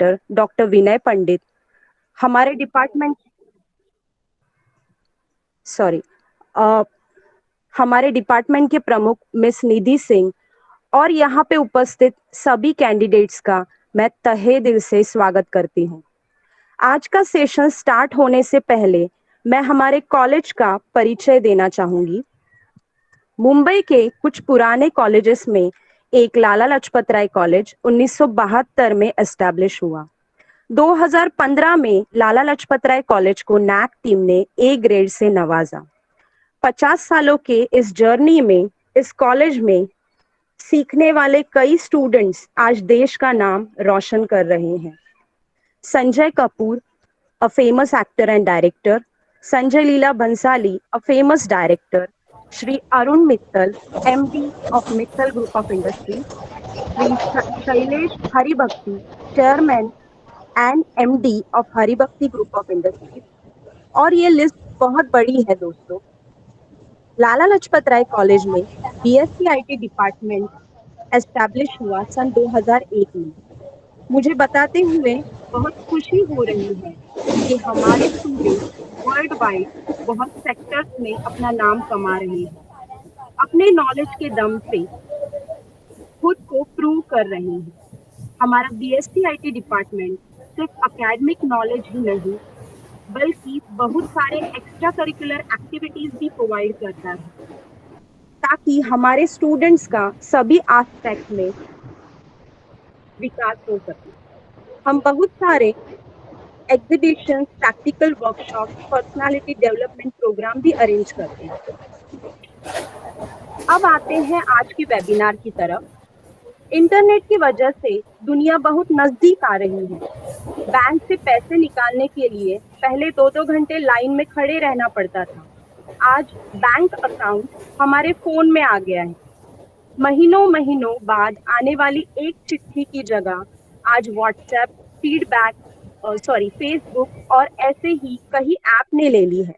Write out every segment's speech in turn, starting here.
Coordinator doctor विनय पंडित, हमारे department sorry हमारे department के प्रमुख मिस निधि सिंह और यहाँ पे उपस्थित सभी कैंडिडेट्स का मैं तहे दिल से स्वागत करती हूँ। आज का सेशन स्टार्ट होने से पहले मैं हमारे कॉलेज का परिचय देना चाहूंगी। मुंबई के कुछ पुराने कॉलेजेस में एक लाला लाजपत राय कॉलेज 1972 में एस्टैब्लिश हुआ। 2015 में लाला लाजपत राय कॉलेज को नैक टीम ने ए ग्रेड से नवाजा। 50 सालों के इस जर्नी में इस कॉलेज में सीखने वाले कई स्टूडेंट्स आज देश का नाम रोशन कर रहे हैं। Sanjay Kapoor, a famous actor and director, Sanjay Leela Bhansali, a famous director, Shri Arun Mittal, MD of Mittal Group of Industries, Shri Shailesh Haribhakti, Chairman and MD of Haribhakti Group of Industries। और ये list बहुत बड़ी है दोस्तों। Lala Lajpat Rai college में BSc IT department establish हुआ सन 2001 में। मुझे बताते हुए बहुत खुशी हो रही है कि हमारे स्टूडेंट वर्ल्ड वाइड बहुत सेक्टर्स में अपना नाम कमा रहे हैं, अपने नॉलेज के दम पे खुद को प्रूव कर रहे हैं। हमारा बीएससी आईटी डिपार्टमेंट सिर्फ एकेडमिक नॉलेज ही नहीं बल्कि बहुत सारे एक्स्ट्रा करिकुलर एक्टिविटीज भी प्रोवाइड करता है ताकि हमारे स्टूडेंट्स का सभी एस्पेक्ट में विकास हो सके। हम बहुत सारे exhibition, practical workshop, personality development program भी अरेंज करते हैं। अब आते हैं आज की वेबिनार की तरफ। इंटरनेट की वजह से दुनिया बहुत नजदीक आ रही है। बैंक से पैसे निकालने के लिए पहले 2-2 घंटे लाइन में खड़े रहना पड़ता था। आज बैंक अकाउंट हमारे फोन में आ गया है। महीनों महीनों बाद आने वाली एक चिट्ठी की जगह आज व्हाट्सएप, फेसबुक और ऐसे ही कई ऐप ने ले ली है,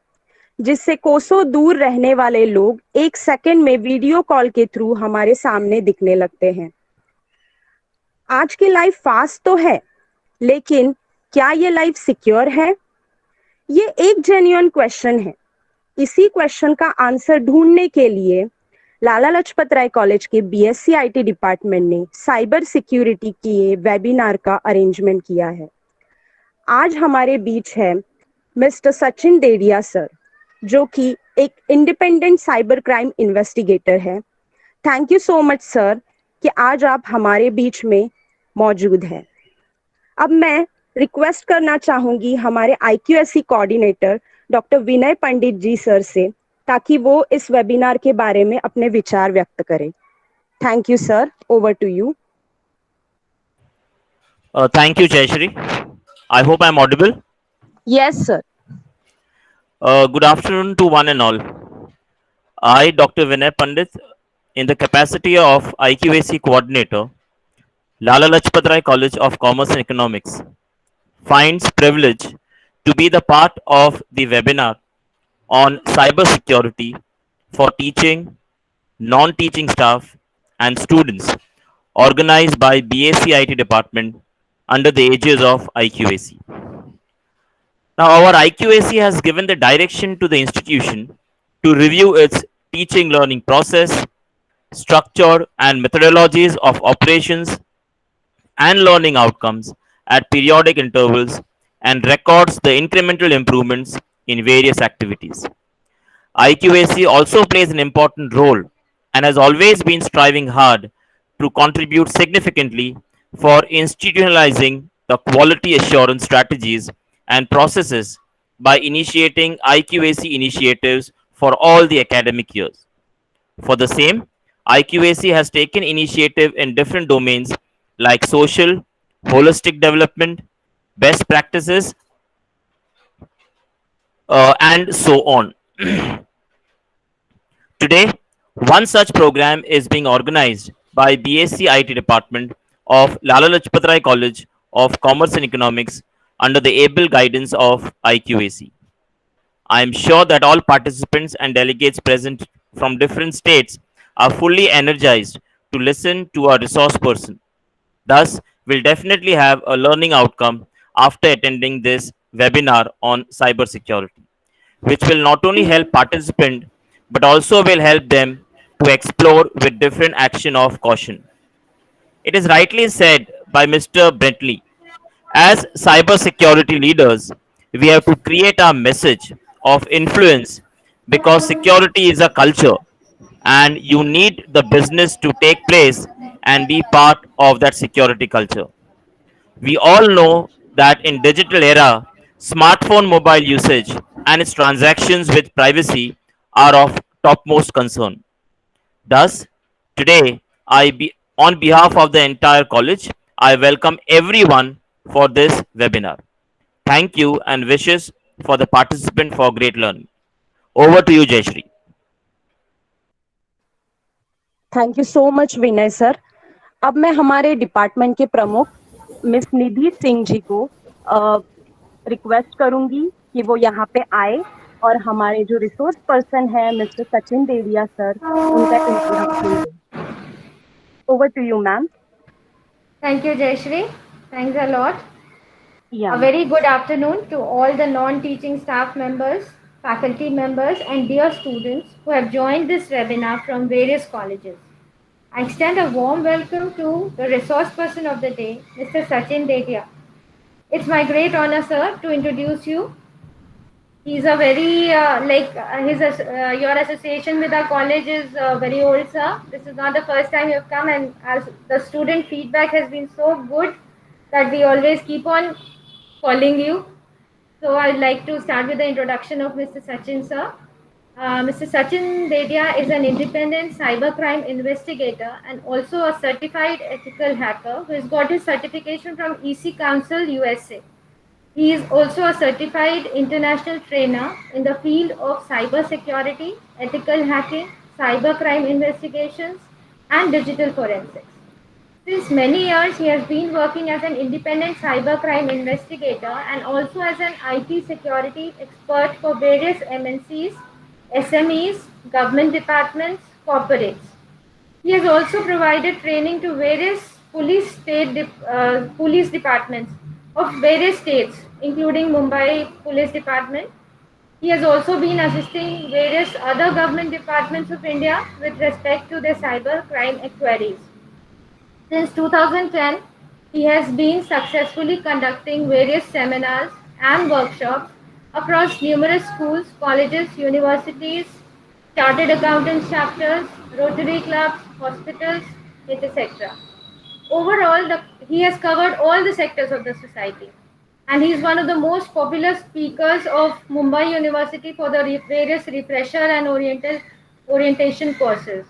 जिससे कोसों दूर रहने वाले लोग एक सेकंड में वीडियो कॉल के थ्रू हमारे सामने दिखने लगते हैं। आज की लाइफ फास्ट तो है, लेकिन क्या ये लाइफ सिक्योर है? ये एक जेन्युइन क्वेश्चन है। इसी क्वेश्चन का आंसर ढूंढने के लिए लाला लाजपत राय कॉलेज के बीएससी आईटी डिपार्टमेंट ने साइबर सिक्योरिटी की वेबिनार का अरेंजमेंट किया है। आज हमारे बीच है मिस्टर सचिन डेडिया सर, जो कि एक इंडिपेंडेंट साइबर क्राइम इन्वेस्टिगेटर है। Thank you so much sir कि आज आप हमारे बीच में मौजूद हैं। अब मैं रिक्वेस्ट करना चाहूंगी हमारे आईक्यूएससी कोऑर्डिनेटर डॉक्टर विनय पंडित जी सर से, ताकि वो इस वेबिनार के बारे में अपने विचार व्यक्त करें। Thank you sir, over to you. Thank you, Jayashri. I hope I'm audible. Yes sir. Good afternoon to one and all. I, Dr. Vinay Pandit, in the capacity of IQAC coordinator, Lala Lajpat Rai College of Commerce and Economics, finds privilege to be the part of the webinar on cyber security for teaching, non-teaching staff, and students organized by BAC IT department under the aegis of IQAC. Now, our IQAC has given the direction to the institution to review its teaching learning process, structure, and methodologies of operations and learning outcomes at periodic intervals and records the incremental improvements in various activities. IQAC also plays an important role and has always been striving hard to contribute significantly for institutionalizing the quality assurance strategies and processes by initiating IQAC initiatives for all the academic years. For the same, IQAC has taken initiative in different domains like social, holistic development, best practices, and so on. Today, one such program is being organized by BSc IT department of Lala Lajpat Rai College of Commerce and Economics under the able guidance of IQAC. I am sure that all participants and delegates present from different states are fully energized to listen to our resource person. Thus, we'll definitely have a learning outcome after attending this webinar on cybersecurity, which will not only help participants but also will help them to explore with different action of caution. It is rightly said by Mr. Bentley, as cybersecurity leaders, we have to create a message of influence because security is a culture and you need the business to take place and be part of that security culture. We all know that in digital era, smartphone mobile usage and its transactions with privacy are of topmost concern. Thus, today, on behalf of the entire college, I welcome everyone for this webinar. Thank you and wishes for the participant for great learning. Over to you, Jayashree. Thank you so much Vinay sir. अब मैं हमारे department के प्रमुख miss निधि सिंह जी को request करूंगी कि वो यहाँ पे आए और हमारे जो रिसोर्स पर्सन है मिस्टर सचिन देविया सर उनका इंट्रोडक्शन दें। Over to you ma'am. Thank you, Jayashree. Thanks a lot. या A very good afternoon to all the non-teaching staff members, faculty members, and dear students who have joined this webinar from various colleges. I extend a warm welcome to the resource person of the day, Mr. Sachin Dedia. It's my great honor, sir, to introduce you. He's a very your association with our college is very old, sir. This is not the first time you've come, and as the student feedback has been so good that we always keep on calling you. So I'd like to start with the introduction of Mr. Sachin, sir. Mr. Sachin Dedia is an independent cybercrime investigator and also a certified ethical hacker who has got his certification from EC Council USA. He is also a certified international trainer in the field of cyber security, ethical hacking, cybercrime investigations, and digital forensics. Since many years, he has been working as an independent cybercrime investigator and also as an IT security expert for various MNCs, SMEs, government departments, corporates. He has also provided training to various police departments of various states, including Mumbai Police Department. He has also been assisting various other government departments of India with respect to their cyber crime inquiries. Since 2010, he has been successfully conducting various seminars and workshops across numerous schools, colleges, universities, chartered accountants chapters, Rotary clubs, hospitals, etc. Overall, he has covered all the sectors of the society. And he is one of the most popular speakers of Mumbai University for the various refresher and orientation courses.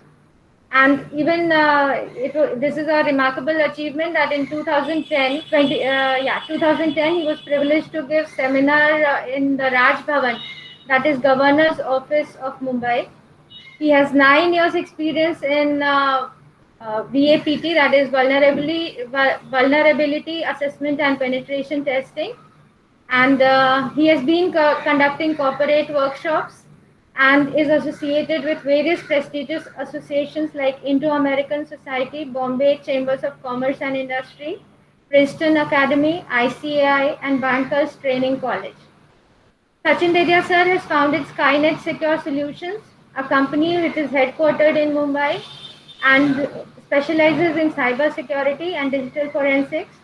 And even this is a remarkable achievement that in 2010, he was privileged to give seminar in the Raj Bhavan, that is Governor's Office of Mumbai. He has 9 years experience in VAPT, that is vulnerability assessment and penetration testing. And he has been conducting corporate workshops and is associated with various prestigious associations like Indo-American Society, Bombay Chambers of Commerce and Industry, Princeton Academy, ICAI, and Bankers Training College. Sachin Dedia sir has founded Skynet Secure Solutions, a company which is headquartered in Mumbai and specializes in cyber security and digital forensics.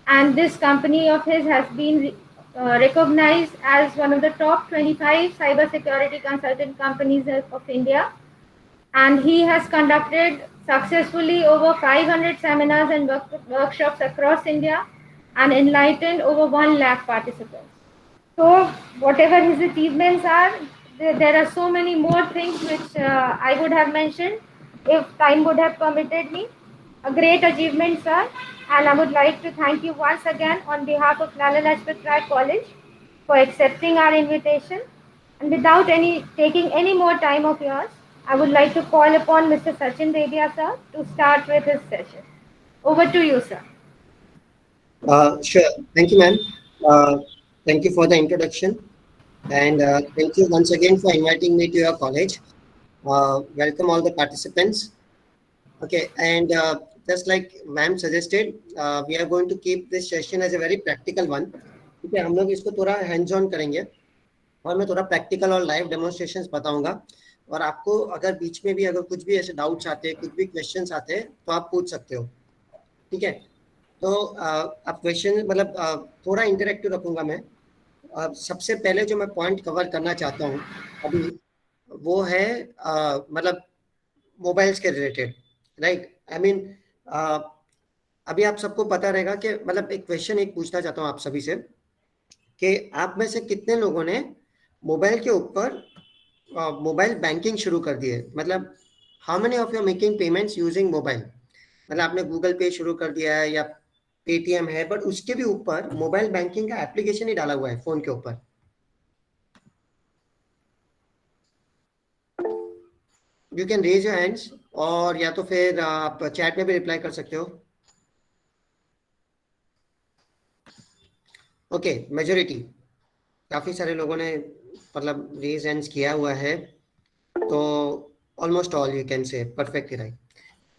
And this company of his has been recognized as one of the top 25 cybersecurity consultant companies of India. And he has conducted successfully over 500 seminars and workshops across India and enlightened over 1 lakh participants. So whatever his achievements are, there are so many more things which I would have mentioned if time would have permitted me. A great achievement, sir, and I would like to thank you once again on behalf of Lala Lajpat Rai College for accepting our invitation. And without taking any more time of yours, I would like to call upon Mr. Sachin Dedia, sir, to start with his session. Over to you, sir. Sure. Thank you, ma'am. Thank you for the introduction. And thank you once again for inviting me to your college. Welcome all the participants. Okay, and just like ma'am suggested, we are going to keep this session as a very practical one. ठीक है, हम लोग इसको थोड़ा hands on करेंगे और मैं थोड़ा प्रैक्टिकल और लाइव डेमोन्स्ट्रेशंस बताऊंगा, और आपको अगर बीच में भी अगर कुछ भी ऐसे डाउट्स आते हैं, कुछ भी क्वेश्चंस आते हैं, तो आप पूछ सकते हो. ठीक है, तो आप क्वेश्चन मतलब थोड़ा इंटरेक्टिव रखूंगा मैं. सबसे पहले जो मैं पॉइंट कवर करना चाहता हूँ अभी, वो है मतलब मोबाइल्स के रिलेटेड, राइट. आई मीन अभी आप सबको पता रहेगा कि मतलब एक क्वेश्चन एक पूछना चाहता हूँ आप सभी से कि आप में से कितने लोगों ने मोबाइल के ऊपर मोबाइल बैंकिंग शुरू कर दी है. मतलब how many of you making payments using mobile. मतलब आपने गूगल पे शुरू कर दिया है या पेटीएम है, बट उसके भी ऊपर मोबाइल बैंकिंग का एप्लीकेशन ही डाला हुआ है फोन के ऊपर. You can raise your hands, और या तो फिर आप चैट में भी रिप्लाई कर सकते हो. ओके, मेजोरिटी काफी सारे लोगों ने मतलब रेज हैंड्स किया हुआ है, तो almost all you can say perfectly right.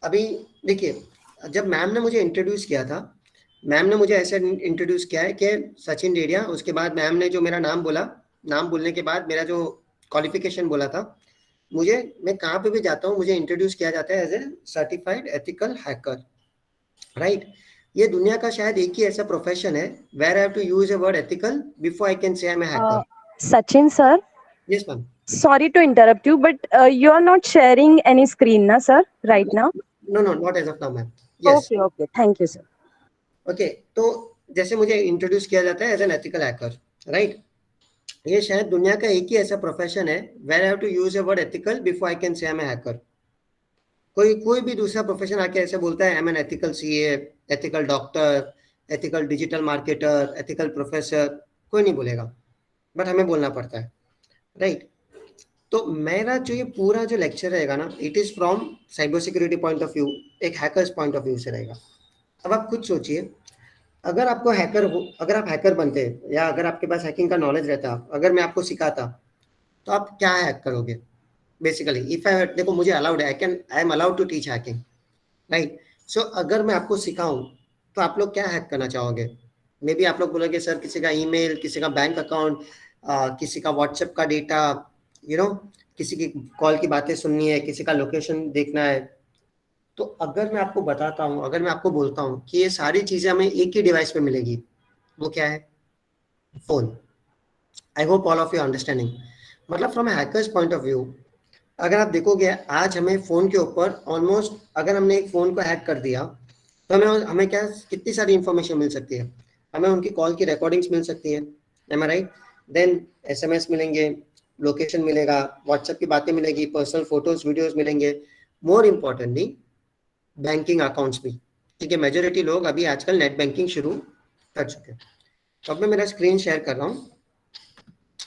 अभी देखिए, जब मैम ने मुझे इंट्रोड्यूस किया था, मैम ने मुझे ऐसे इंट्रोड्यूस किया है कि सचिन डेडिया. उसके बाद मैम ने जो मेरा नाम बोला, नाम बोलने के बाद मेरा जो क्वालिफिकेशन बोला था, मैं कहाँ पे भी जाता हूँ मुझे इंट्रोड्यूस किया जाता है as a certified ethical hacker, right. ये दुनिया का शायद एक ही ऐसा प्रोफेशन है where I have to use a word ethical before I can say I am a hacker. Sachin sir, yes ma'am. sorry to interrupt you, but you are not sharing any screen, na sir, right now? No not as of now ma'am. Yes. Okay, thank you sir. Okay, तो जैसे मुझे introduce किया जाता है as an ethical hacker, right. ये शायद दुनिया का एक ही ऐसा प्रोफेशन है where I have to use a word ethical before I can say I am a hacker. कोई भी दूसरा प्रोफेशन आके ऐसे बोलता है I M an ethical CA, ethical doctor, ethical digital marketer, ethical professor, कोई नहीं बोलेगा, बट हमें बोलना पड़ता है, राइट. तो मेरा जो ये पूरा जो लेक्चर रहेगा ना, it is from cyber security point of view, एक हैकर्स पॉइंट ऑफ व्यू से रहेगा. अब आप खुद सोचिए, अगर आपको हैकर हो, अगर आप हैकर बनते या अगर आपके पास हैकिंग का नॉलेज रहता, अगर मैं आपको सिखाता, तो आप क्या हैक करोगे बेसिकली. इफ आई देखो, मुझे अलाउड है, I am allowed to teach hacking, right. So अगर मैं आपको सिखाऊं, तो आप लोग क्या हैक करना चाहोगे. मे बी आप लोग बोलोगे सर किसी का ईमेल, किसी का बैंक अकाउंट, किसी का व्हाट्सएप का डेटा, यू नो, किसी की कॉल की बातें सुननी है, किसी का लोकेशन देखना है. तो अगर मैं आपको बताता हूँ, अगर मैं आपको बोलता हूँ कि ये सारी चीजें हमें एक ही डिवाइस पे मिलेगी, वो क्या है, phone. I hope all of you understanding. मतलब from a hackers point of view, अगर आप देखोगे आज हमें फोन के ऊपर ऑलमोस्ट, अगर हमने एक फोन को हैक कर दिया, तो हमें क्या, कितनी सारी इंफॉर्मेशन मिल सकती है. हमें उनकी कॉल की रिकॉर्डिंग्स मिल सकती है, M I right. Then SMS मिलेंगे, लोकेशन मिलेगा, व्हाट्सएप की बातें मिलेगी, पर्सनल फोटोज वीडियोज मिलेंगे, मोर इम्पोर्टेंटली बैंकिंग अकाउंट्स भी. ठीक है, मेजोरिटी लोग अभी आजकल नेट बैंकिंग शुरू कर चुके हैं. तो अब मैं मेरा स्क्रीन शेयर कर रहा हूँ.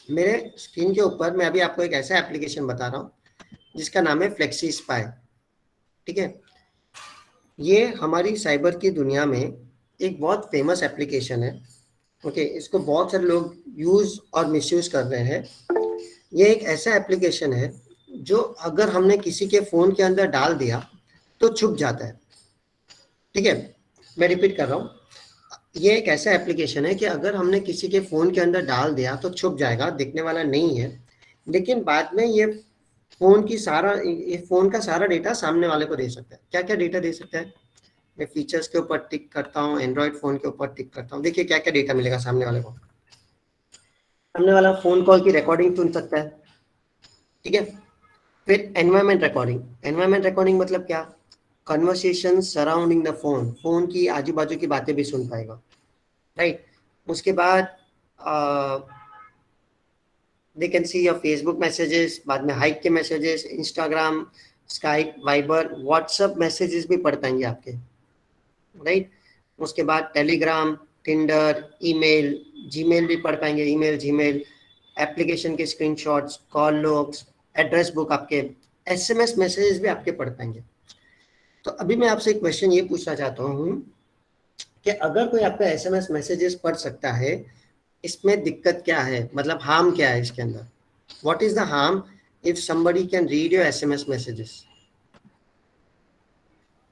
मेरे स्क्रीन के ऊपर मैं अभी आपको एक ऐसा एप्लीकेशन बता रहा हूँ जिसका नाम है फ्लेक्सी स्पाई. ठीक है, ये हमारी साइबर की दुनिया में एक बहुत फेमस एप्लीकेशन है. ओके, इसको बहुत सारे लोग यूज और मिसयूज कर रहे हैं. ये एक ऐसा एप्लीकेशन है जो अगर हमने किसी के फोन के अंदर डाल दिया तो छुप जाता है. ठीक है, मैं रिपीट कर रहा हूँ, ये एक ऐसा एप्लीकेशन है कि अगर हमने किसी के फोन के अंदर डाल दिया तो छुप जाएगा, दिखने वाला नहीं है, लेकिन बाद में ये फोन का सारा डेटा सामने वाले को दे सकता है. क्या क्या डेटा दे सकता है, मैं फीचर्स के ऊपर टिक करता हूँ, एंड्रॉइड फोन के ऊपर टिक करता हूँ. देखिए क्या क्या डेटा मिलेगा सामने वाले को. सामने वाला फोन कॉल की रिकॉर्डिंग सुन सकता है. ठीक है, फिर एनवायरमेंट रिकॉर्डिंग. एनवायरमेंट रिकॉर्डिंग मतलब क्या, conversation surrounding the phone, phone की आजू बाजू की बातें भी सुन पाएगा, राइट. उसके बाद they can see your Facebook messages, बाद में हाइक के messages, Instagram, Skype, Viber, WhatsApp messages भी पढ़ पाएंगे आपके, राइट. उसके बाद टेलीग्राम, टिंडर, ईमेल, जीमेल भी पढ़ पाएंगे, ईमेल, जीमेल, एप्लीकेशन के screenshots, call logs, address book, आपके एसएमएस मैसेजेस भी आपके पढ़ पाएंगे. तो अभी मैं आपसे एक क्वेश्चन ये पूछना चाहता हूँ कि अगर कोई आपका एसएमएस मैसेजेस पढ़ सकता है, इसमें दिक्कत क्या है, मतलब हार्म क्या है इसके अंदर. What is the harm if somebody can read your SMS messages.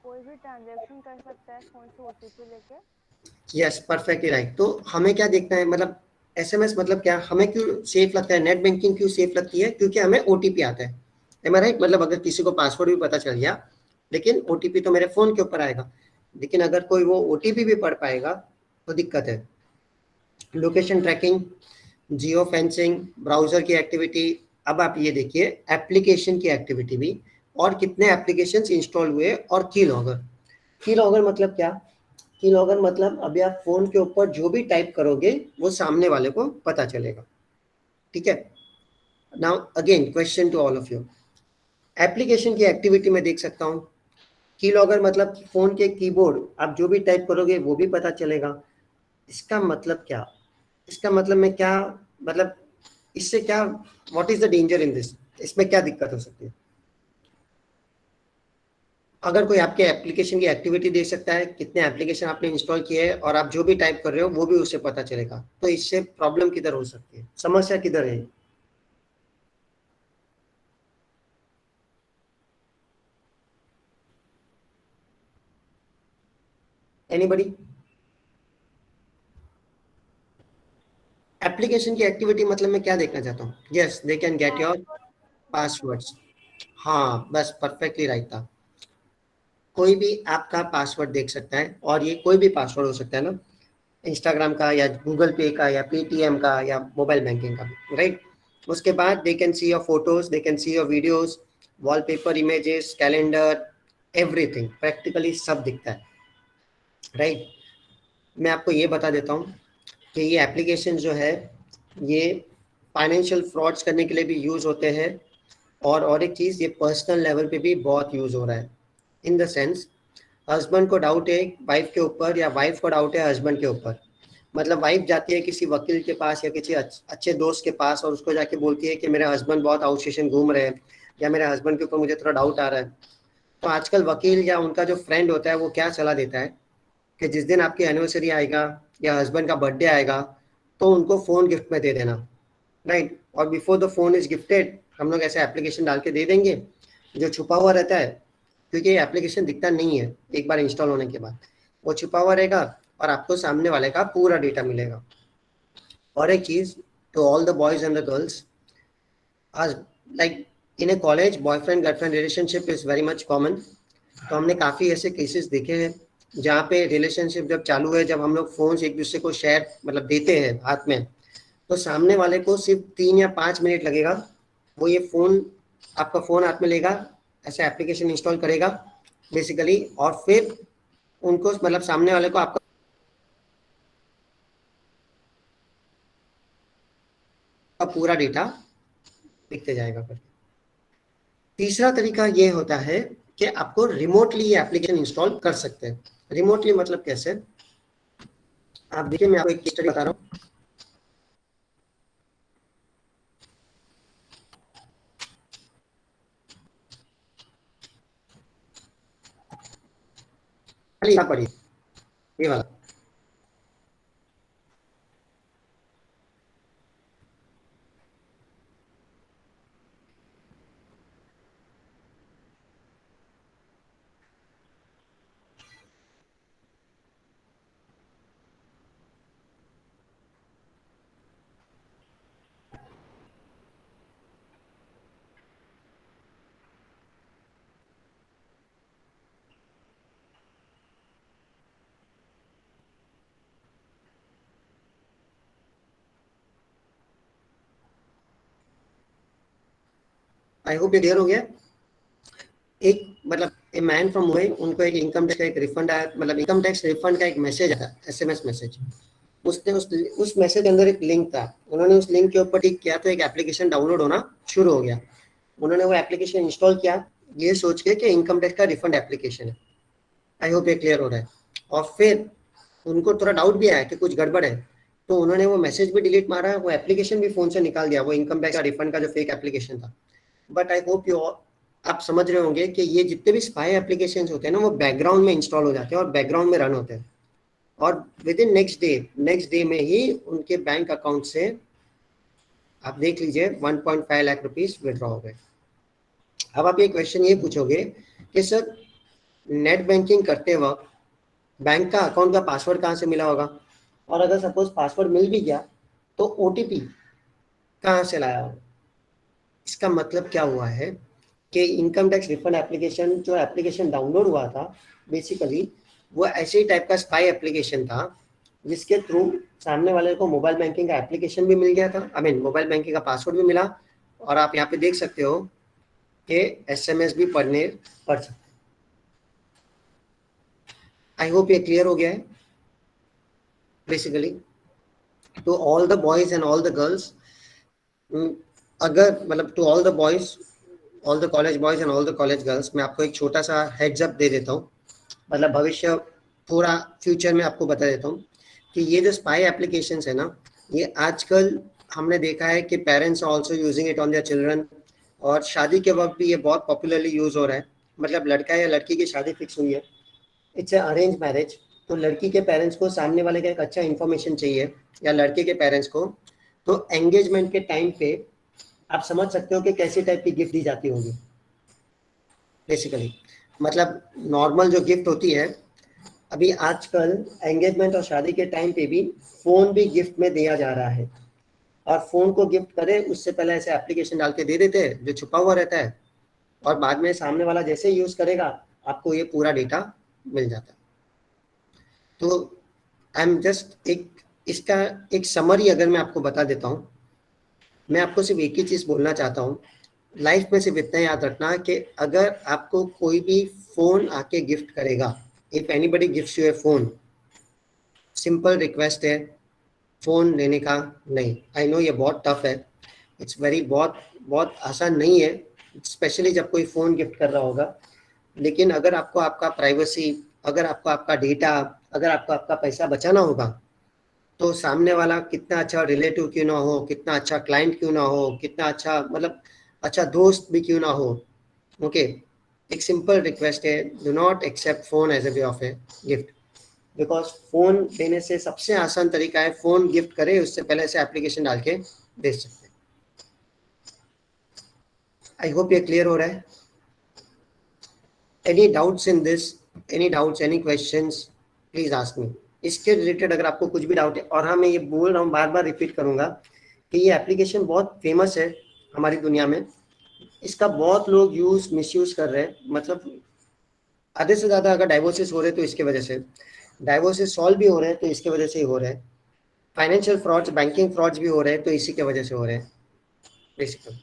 कोई भी भी ट्रांजैक्शन कर सकता है फोन से ओटीपी लेके। Yes, perfectly right. तो हमें क्या देखना है, मतलब एसएमएस मतलब क्या, हमें क्यों सेफ लगता है, नेट बैंकिंग क्यों सेफ लगती है, क्योंकि हमें ओटीपी आता है। M I right? मतलब अगर किसी को पासवर्ड भी पता चल गया, लेकिन ओटीपी तो मेरे फोन के ऊपर आएगा। लेकिन अगर कोई वो ओटीपी भी पढ़ पाएगा तो दिक्कत है। Location tracking, geo fencing, browser की एक्टिविटी। अब आप ये देखिए एप्लीकेशन की एक्टिविटी भी, और कितने एप्लीकेशंस इंस्टॉल हुए, और की लॉगर। की लॉगर मतलब क्या? की लॉगर मतलब अभी आप फोन के ऊपर जो भी टाइप करोगे वो सामने वाले को पता चलेगा। ठीक है। Now again question to all of you, application की एक्टिविटी में देख सकता हूँ। की लॉगर मतलब फोन के कीबोर्ड आप जो भी टाइप करोगे वो भी पता चलेगा। इसका मतलब क्या? इसका मतलब मैं क्या, मतलब इससे क्या, what is the danger in this? इसमें क्या दिक्कत हो सकती है? अगर कोई आपके एप्लीकेशन की एक्टिविटी देख सकता है, कितने एप्लीकेशन आपने इंस्टॉल किए हैं, और आप जो भी टाइप कर रहे हो वो भी उसे पता चलेगा, तो इससे प्रॉब्लम किधर हो सकती है, समस्या किधर है? एनीबडी? एप्लीकेशन की एक्टिविटी मतलब मैं क्या देखना चाहता हूँ? Yes, they can get your passwords. हाँ, बस परफेक्टली राइट था। कोई भी आपका पासवर्ड देख सकता है, और ये कोई भी पासवर्ड हो सकता है ना, इंस्टाग्राम का या गूगल पे का या पेटीएम का या मोबाइल बैंकिंग का भी, राइट? उसके बाद they can see your photos, they can see your videos, wallpaper, images, calendar, everything, practically सब दिखता है, राइट? मैं आपको ये बता देता हूँ कि ये एप्लीकेशन जो है ये फाइनेंशियल फ्रॉड्स करने के लिए भी यूज़ होते हैं, और एक चीज़, ये पर्सनल लेवल पे भी बहुत यूज़ हो रहा है। इन द सेंस, हस्बैंड को डाउट है वाइफ के ऊपर, या वाइफ को डाउट है हस्बैंड के ऊपर। मतलब वाइफ जाती है किसी वकील के पास या किसी अच्छे दोस्त के पास, और उसको जाके बोलती है कि मेरे हस्बैंड बहुत आउट स्टेशन घूम रहे हैं, या मेरे हस्बैंड के ऊपर मुझे थोड़ा डाउट आ रहा है। तो आजकल वकील या उनका जो फ्रेंड होता है वो क्या सलाह देता है कि जिस दिन आपकी एनिवर्सरी आएगा या हस्बैंड का बर्थडे आएगा तो उनको फ़ोन गिफ्ट में दे देना, राइट? और before the phone is gifted हम लोग ऐसे एप्लीकेशन डाल के दे देंगे जो छुपा हुआ रहता है, क्योंकि ये एप्लीकेशन दिखता नहीं है एक बार इंस्टॉल होने के बाद, वो छुपा हुआ रहेगा और आपको सामने वाले का पूरा डेटा मिलेगा। और एक चीज़, to all the boys and the girls, आज like in a college boyfriend girlfriend relationship is very much common. तो हमने काफ़ी ऐसे केसेस देखे हैं जहाँ पे रिलेशनशिप जब चालू है, जब हम लोग फ़ोन एक दूसरे को शेयर मतलब देते हैं हाथ में, तो सामने वाले को सिर्फ 3 या 5 मिनट लगेगा, वो ये फ़ोन, आपका फ़ोन हाथ में लेगा, ऐसा एप्लीकेशन इंस्टॉल करेगा बेसिकली, और फिर उनको मतलब सामने वाले को आपका पूरा डेटा दिखते जाएगा करके। तीसरा तरीका ये होता है कि आपको रिमोटली ये एप्लीकेशन इंस्टॉल कर सकते हैं। रिमोटली मतलब कैसे? आप देखिए, मैं आपको एक स्टडी बता रहा हूँ। पढ़िए ये वाला। आई होप ये क्लियर हो गया। एक मतलब ए मैन फ्रॉम मुंबई, उनको एक इनकम टैक्स का एक रिफंड आया, मतलब इनकम टैक्स रिफंड का एक मैसेज आया, एसएमएस मैसेज। उसने उस मैसेज के अंदर एक लिंक था, उन्होंने उस लिंक के ऊपर क्लिक किया तो एक एप्लीकेशन डाउनलोड होना शुरू हो गया। उन्होंने वो एप्लीकेशन इंस्टॉल किया ये सोच के कि इनकम टैक्स का रिफंड एप्लीकेशन है। आई होप ये क्लियर हो रहा है। और फिर उनको थोड़ा डाउट भी आया कि कुछ गड़बड़ है, तो उन्होंने वो मैसेज भी डिलीट मारा, वो एप्लीकेशन भी फोन से निकाल दिया, वो इनकम टैक्स का रिफंड का जो फेक एप्लीकेशन था। बट आई होप यू, आप समझ रहे होंगे कि ये जितने भी स्पाई एप्लीकेशंस होते हैं ना, वो बैकग्राउंड में इंस्टॉल हो जाते हैं और बैकग्राउंड में रन होते हैं, और विद इन नेक्स्ट डे में ही उनके बैंक अकाउंट से आप देख लीजिए 1.5 लाख रुपीस विड्रॉ हो गए। अब आप ये क्वेश्चन ये पूछोगे कि सर नेट बैंकिंग करते वक्त बैंक का अकाउंट का पासवर्ड कहाँ से मिला होगा, और अगर सपोज पासवर्ड मिल भी गया तो ओटीपी कहाँ से लाया होगा। इसका मतलब क्या हुआ है कि इनकम टैक्स रिफंड एप्लीकेशन जो एप्लीकेशन डाउनलोड हुआ था, बेसिकली वो ऐसे ही टाइप का स्पाई एप्लीकेशन था जिसके थ्रू सामने वाले को मोबाइल बैंकिंग का एप्लीकेशन भी मिल गया था, आई मीन मोबाइल बैंकिंग का पासवर्ड भी मिला, और आप यहाँ पे देख सकते हो कि एसएमएस भी पढ़ सकते। आई होप ये क्लियर हो गया है। Basically to all the boys and all the girls, अगर मतलब to all the boys, all the college boys and all the college girls, मैं आपको एक छोटा सा हेड्स अप दे देता हूँ, मतलब भविष्य पूरा फ्यूचर में आपको बता देता हूँ कि ये जो स्पाई एप्लीकेशंस है ना, ये आजकल हमने देखा है कि parents are also using it on their children, और शादी के वक्त भी ये बहुत पॉपुलरली यूज हो रहा है। मतलब लड़का या लड़की की शादी फिक्स हुई है, इट्स अरेंज मैरिज, तो लड़की के पेरेंट्स को सामने वाले का एक अच्छा इन्फॉर्मेशन चाहिए या लड़के के पेरेंट्स को, तो एंगेजमेंट के टाइम पे आप समझ सकते हो कि कैसी टाइप की गिफ्ट दी जाती होगी। बेसिकली मतलब नॉर्मल जो गिफ्ट होती है, अभी आजकल एंगेजमेंट और शादी के टाइम पे भी फोन भी गिफ्ट में दिया जा रहा है, और फोन को गिफ्ट करे उससे पहले ऐसे एप्लीकेशन डाल के दे देते हैं जो छुपा हुआ रहता है, और बाद में सामने वाला जैसे यूज करेगा आपको ये पूरा डेटा मिल जाता है। तो आई एम जस्ट इसका एक समरी अगर मैं आपको बता देता हूँ, मैं आपको सिर्फ एक ही चीज़ बोलना चाहता हूँ, लाइफ में सिर्फ इतना याद रखना कि अगर आपको कोई भी फ़ोन आके गिफ्ट करेगा, if anybody gifts U A phone, simple request है फ़ोन लेने का नहीं। आई नो ये बहुत टफ है, इट्स वेरी बहुत बहुत आसान नहीं है, स्पेशली जब कोई फ़ोन गिफ्ट कर रहा होगा, लेकिन अगर आपको आपका प्राइवेसी, अगर आपको आपका डेटा, अगर आपको आपका पैसा बचाना होगा, तो सामने वाला कितना अच्छा रिलेटिव क्यों ना हो, कितना अच्छा क्लाइंट क्यों ना हो, कितना अच्छा मतलब अच्छा दोस्त भी क्यों ना हो, ओके, एक सिंपल रिक्वेस्ट है, do not accept phone as a way of a gift, because phone देने से सबसे आसान तरीका है फोन गिफ्ट करे उससे पहले ऐसे एप्लीकेशन डाल के दे सकते हैं। आई होप ये क्लियर हो रहा है। Any doubts in this, any doubts, any questions, please ask me. इसके रिलेटेड अगर आपको कुछ भी डाउट है, और हाँ मैं ये बोल रहा हूँ, बार बार रिपीट करूंगा कि ये एप्लीकेशन बहुत फेमस है हमारी दुनिया में, इसका बहुत लोग यूज मिसयूज कर रहे हैं, मतलब आधे से ज़्यादा अगर डाइवोर्सेस हो रहे हैं तो इसके वजह से, डाइवोर्सेस सॉल्व भी हो रहे हैं तो इसके वजह से ही हो रहे हैं, फाइनेंशियल फ्रॉड्स, बैंकिंग फ्रॉड्स भी हो रहे हैं तो इसी के वजह से हो रहे हैं बेसिकली।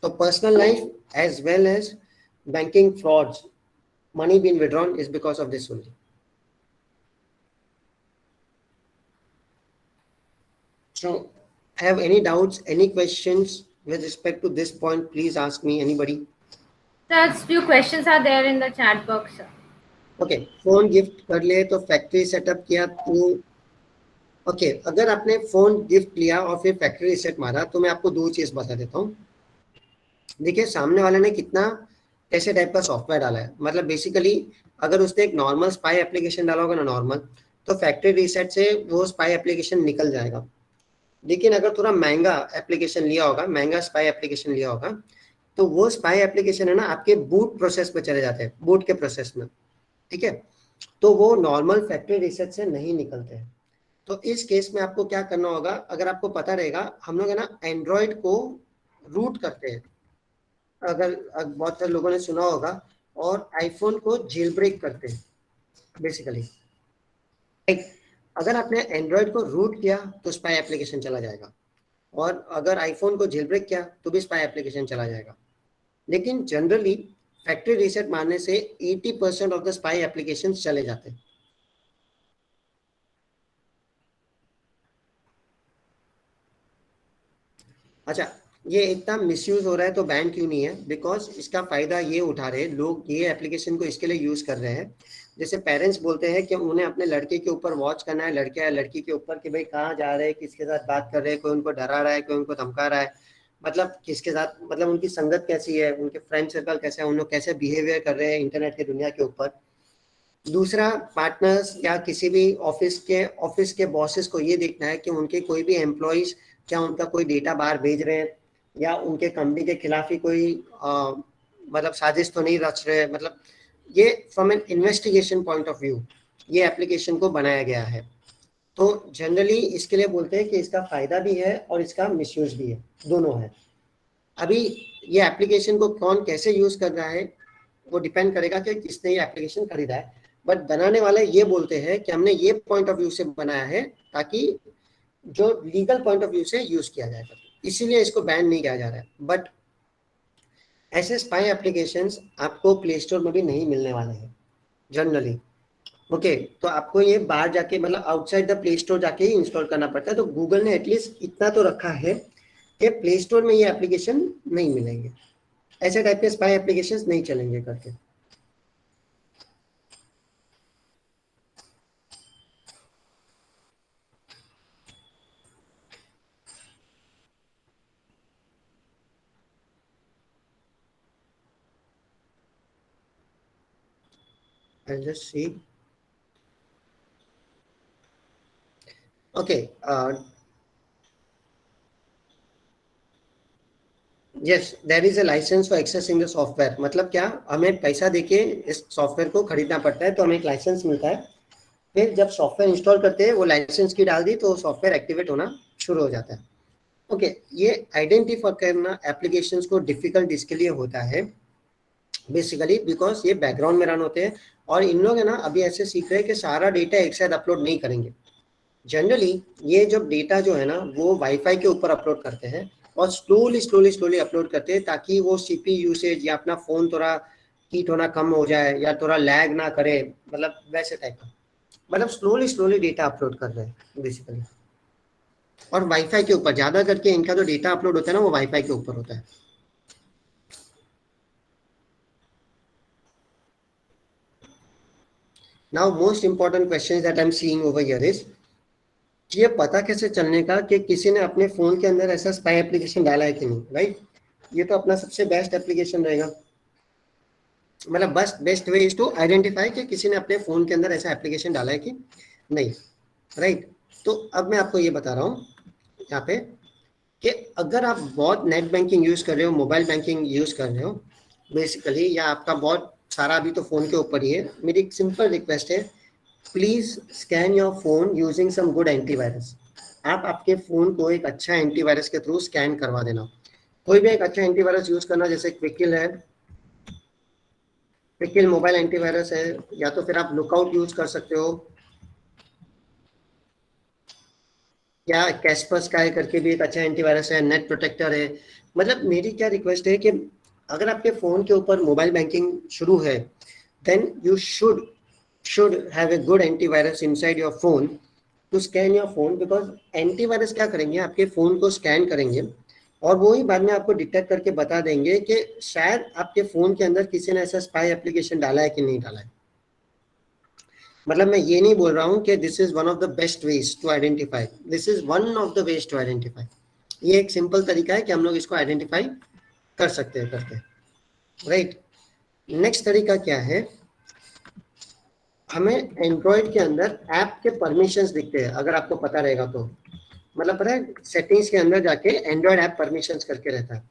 तो personal life as well as banking frauds, money being withdrawn is because of this only. So have any doubts, any questions with respect to this point, please ask me, anybody. Sir, few questions are there in the chat box, sir. Okay, phone gift कर ले तो factory setup किया तो okay, अगर आपने phone gift लिया और फिर फैक्ट्री रीसेट मारा तो मैं आपको दो चीज बता देता हूँ। देखिए सामने वाले ने कितना ऐसे टाइप का सॉफ्टवेयर डाला है, मतलब बेसिकली अगर उसने एक नॉर्मल स्पाई एप्लीकेशन डाला होगा ना नॉर्मल, तो फैक्ट्री रीसेट से वो स्पाई एप्लीकेशन निकल जाएगा। लेकिन अगर थोड़ा महंगा एप्लीकेशन लिया होगा, महंगा स्पाई एप्लीकेशन लिया होगा, तो वो स्पाई एप्लीकेशन है ना आपके बूट प्रोसेस में चले जाते हैं, बूट के प्रोसेस में, ठीक है, तो वो नॉर्मल फैक्ट्री रीसेट से नहीं निकलते हैं। तो इस केस में आपको क्या करना होगा, अगर आपको पता रहेगा, हम लोग है ना एंड्रॉयड को रूट करते हैं, अगर बहुत सारे लोगों ने सुना होगा, और आईफोन को जेल ब्रेक करते हैं बेसिकली। अगर आपने एंड्रॉयड को रूट किया तो स्पाई एप्लीकेशन चला जाएगा, और अगर आईफोन को जेल ब्रेक किया तो भी स्पाई एप्लीकेशन चला जाएगा। लेकिन जनरली फैक्ट्री रीसेट मारने से 80% ऑफ द स्पाई एप्लीकेशन चले जाते हैं। अच्छा, ये इतना मिसयूज हो रहा है तो बैन क्यों नहीं है, बिकॉज इसका फायदा ये उठा रहे लोग, ये एप्लीकेशन को इसके लिए यूज कर रहे हैं, जैसे पेरेंट्स बोलते हैं कि उन्हें अपने लड़के के ऊपर वॉच करना है, लड़के या लड़की के ऊपर कि भाई कहाँ जा रहे हैं, किसके साथ बात कर रहे हैं, कोई उनको डरा रहा है, कोई उनको धमका रहा है, मतलब किसके साथ, मतलब उनकी संगत कैसी है, उनके फ्रेंड सर्कल कैसे है, उन लोग कैसे बिहेवियर कर रहे हैं इंटरनेट की दुनिया के ऊपर। दूसरा, पार्टनर्स या किसी भी ऑफिस के बॉसेस को ये देखना है कि उनके कोई भी एम्प्लॉयज क्या उनका कोई डेटा बाहर भेज रहे हैं, या उनके कंपनी के खिलाफ ही कोई मतलब साजिश तो नहीं रच रहे, मतलब ये from N investigation point of view ये एप्लीकेशन को बनाया गया है। तो जनरली इसके लिए बोलते हैं कि इसका फायदा भी है और इसका मिसयूज भी है, दोनों है। अभी ये एप्लीकेशन को कौन कैसे यूज कर रहा है वो डिपेंड करेगा कि किसने ये एप्लीकेशन खरीदा है, बट बनाने वाले ये बोलते हैं कि हमने ये पॉइंट ऑफ व्यू से बनाया है ताकि जो लीगल पॉइंट ऑफ व्यू से यूज किया जाएगा, इसीलिए इसको बैन नहीं किया जा रहा है। बट ऐसे स्पाई एप्लीकेशंस आपको प्ले स्टोर में भी नहीं मिलने वाले हैं जनरली। ओके, तो आपको ये बाहर जाके मतलब आउटसाइड द प्ले स्टोर जाके ही इंस्टॉल करना पड़ता है। तो गूगल ने एटलीस्ट इतना तो रखा है कि प्ले स्टोर में ये एप्लीकेशन नहीं मिलेंगे, ऐसे टाइप के स्पाई एप्लीकेशंस नहीं चलेंगे करके। I'll just see. Okay. Yes, there is a license for accessing the software. मतलब क्या, हमें पैसा देके इस सॉफ्टवेयर को खरीदना पड़ता है, तो हमें एक लाइसेंस मिलता है। फिर जब सॉफ्टवेयर इंस्टॉल करते हैं वो लाइसेंस की डाल दी तो सॉफ्टवेयर एक्टिवेट होना शुरू हो जाता है। ओके, ये आइडेंटिफाई करना एप्लीकेशंस को डिफिकल्ट इसके लिए होता है बेसिकली बिकॉज ये बैकग्राउंड में रन होते हैं और इन लोग है ना अभी ऐसे सीख रहे हैं कि सारा डेटा एक साथ अपलोड नहीं करेंगे। जनरली ये जब डेटा जो है ना वो वाईफाई के ऊपर अपलोड करते हैं और स्लोली अपलोड करते हैं ताकि वो सीपी यूसेज या अपना फोन थोड़ा हीट होना कम हो जाए या थोड़ा लैग ना करे, मतलब वैसे टाइप का, मतलब स्लोली डेटा अपलोड कर रहे हैं बेसिकली। और वाईफाई के ऊपर ज्यादा करके इनका जो डेटा अपलोड होता है ना वो वाईफाई के ऊपर होता है। Now most important question that I'm seeing over here is ये पता कैसे चलने का कि किसी ने अपने फोन के अंदर ऐसा स्पाई एप्लीकेशन डाला है कि नहीं, राइट? ये तो अपना सबसे बेस्ट एप्लीकेशन रहेगा, मतलब बस best way is to identify कि किसी ने अपने फोन के अंदर ऐसा एप्लीकेशन डाला है कि नहीं, राइट? तो अब मैं आपको ये बता रहा हूँ यहाँ पे कि अगर आप बहुत नेट बैंकिंग यूज कर रहे हो, मोबाइल बैंकिंग यूज कर रहे हो बेसिकली, या आपका बहुत सारा अभी तो फोन के ऊपर ही है, मेरी एक सिंपल रिक्वेस्ट है, please scan your phone using some good antivirus. आप आपके फोन को एक अच्छा एंटीवायरस के थ्रू स्कैन करवा देना। कोई भी एक अच्छा एंटीवायरस यूज करना, जैसे क्विकिल है, क्विकिल मोबाइल एंटीवायरस है, या तो फिर आप लुकआउट यूज कर सकते हो, या कैस्परस्काई करके भी एक अच्छा एंटीवायरस है, नेट प्रोटेक्टर है। मतलब मेरी क्या रिक्वेस्ट है कि अगर आपके फोन के ऊपर मोबाइल बैंकिंग शुरू है then you should have a good antivirus inside your phone to scan your phone, because antivirus क्या करेंगे, आपके फोन को स्कैन करेंगे और वो ही बाद में आपको डिटेक्ट करके बता देंगे कि शायद आपके फोन के अंदर किसी ने ऐसा स्पाई एप्लीकेशन डाला है कि नहीं डाला है। मतलब मैं ये नहीं बोल रहा हूँ कि this is one of the best ways to identify, this is one of the ways to identify. ये एक सिंपल तरीका है कि हम लोग इसको आइडेंटिफाई कर सकते हैं करके, राइट? नेक्स्ट तरीका क्या है, हमें एंड्रॉइड के अंदर ऐप के परमिशंस दिखते हैं, अगर आपको पता रहेगा तो, मतलब पता है सेटिंग्स के अंदर जाके एंड्रॉइड ऐप परमिशंस करके रहता है।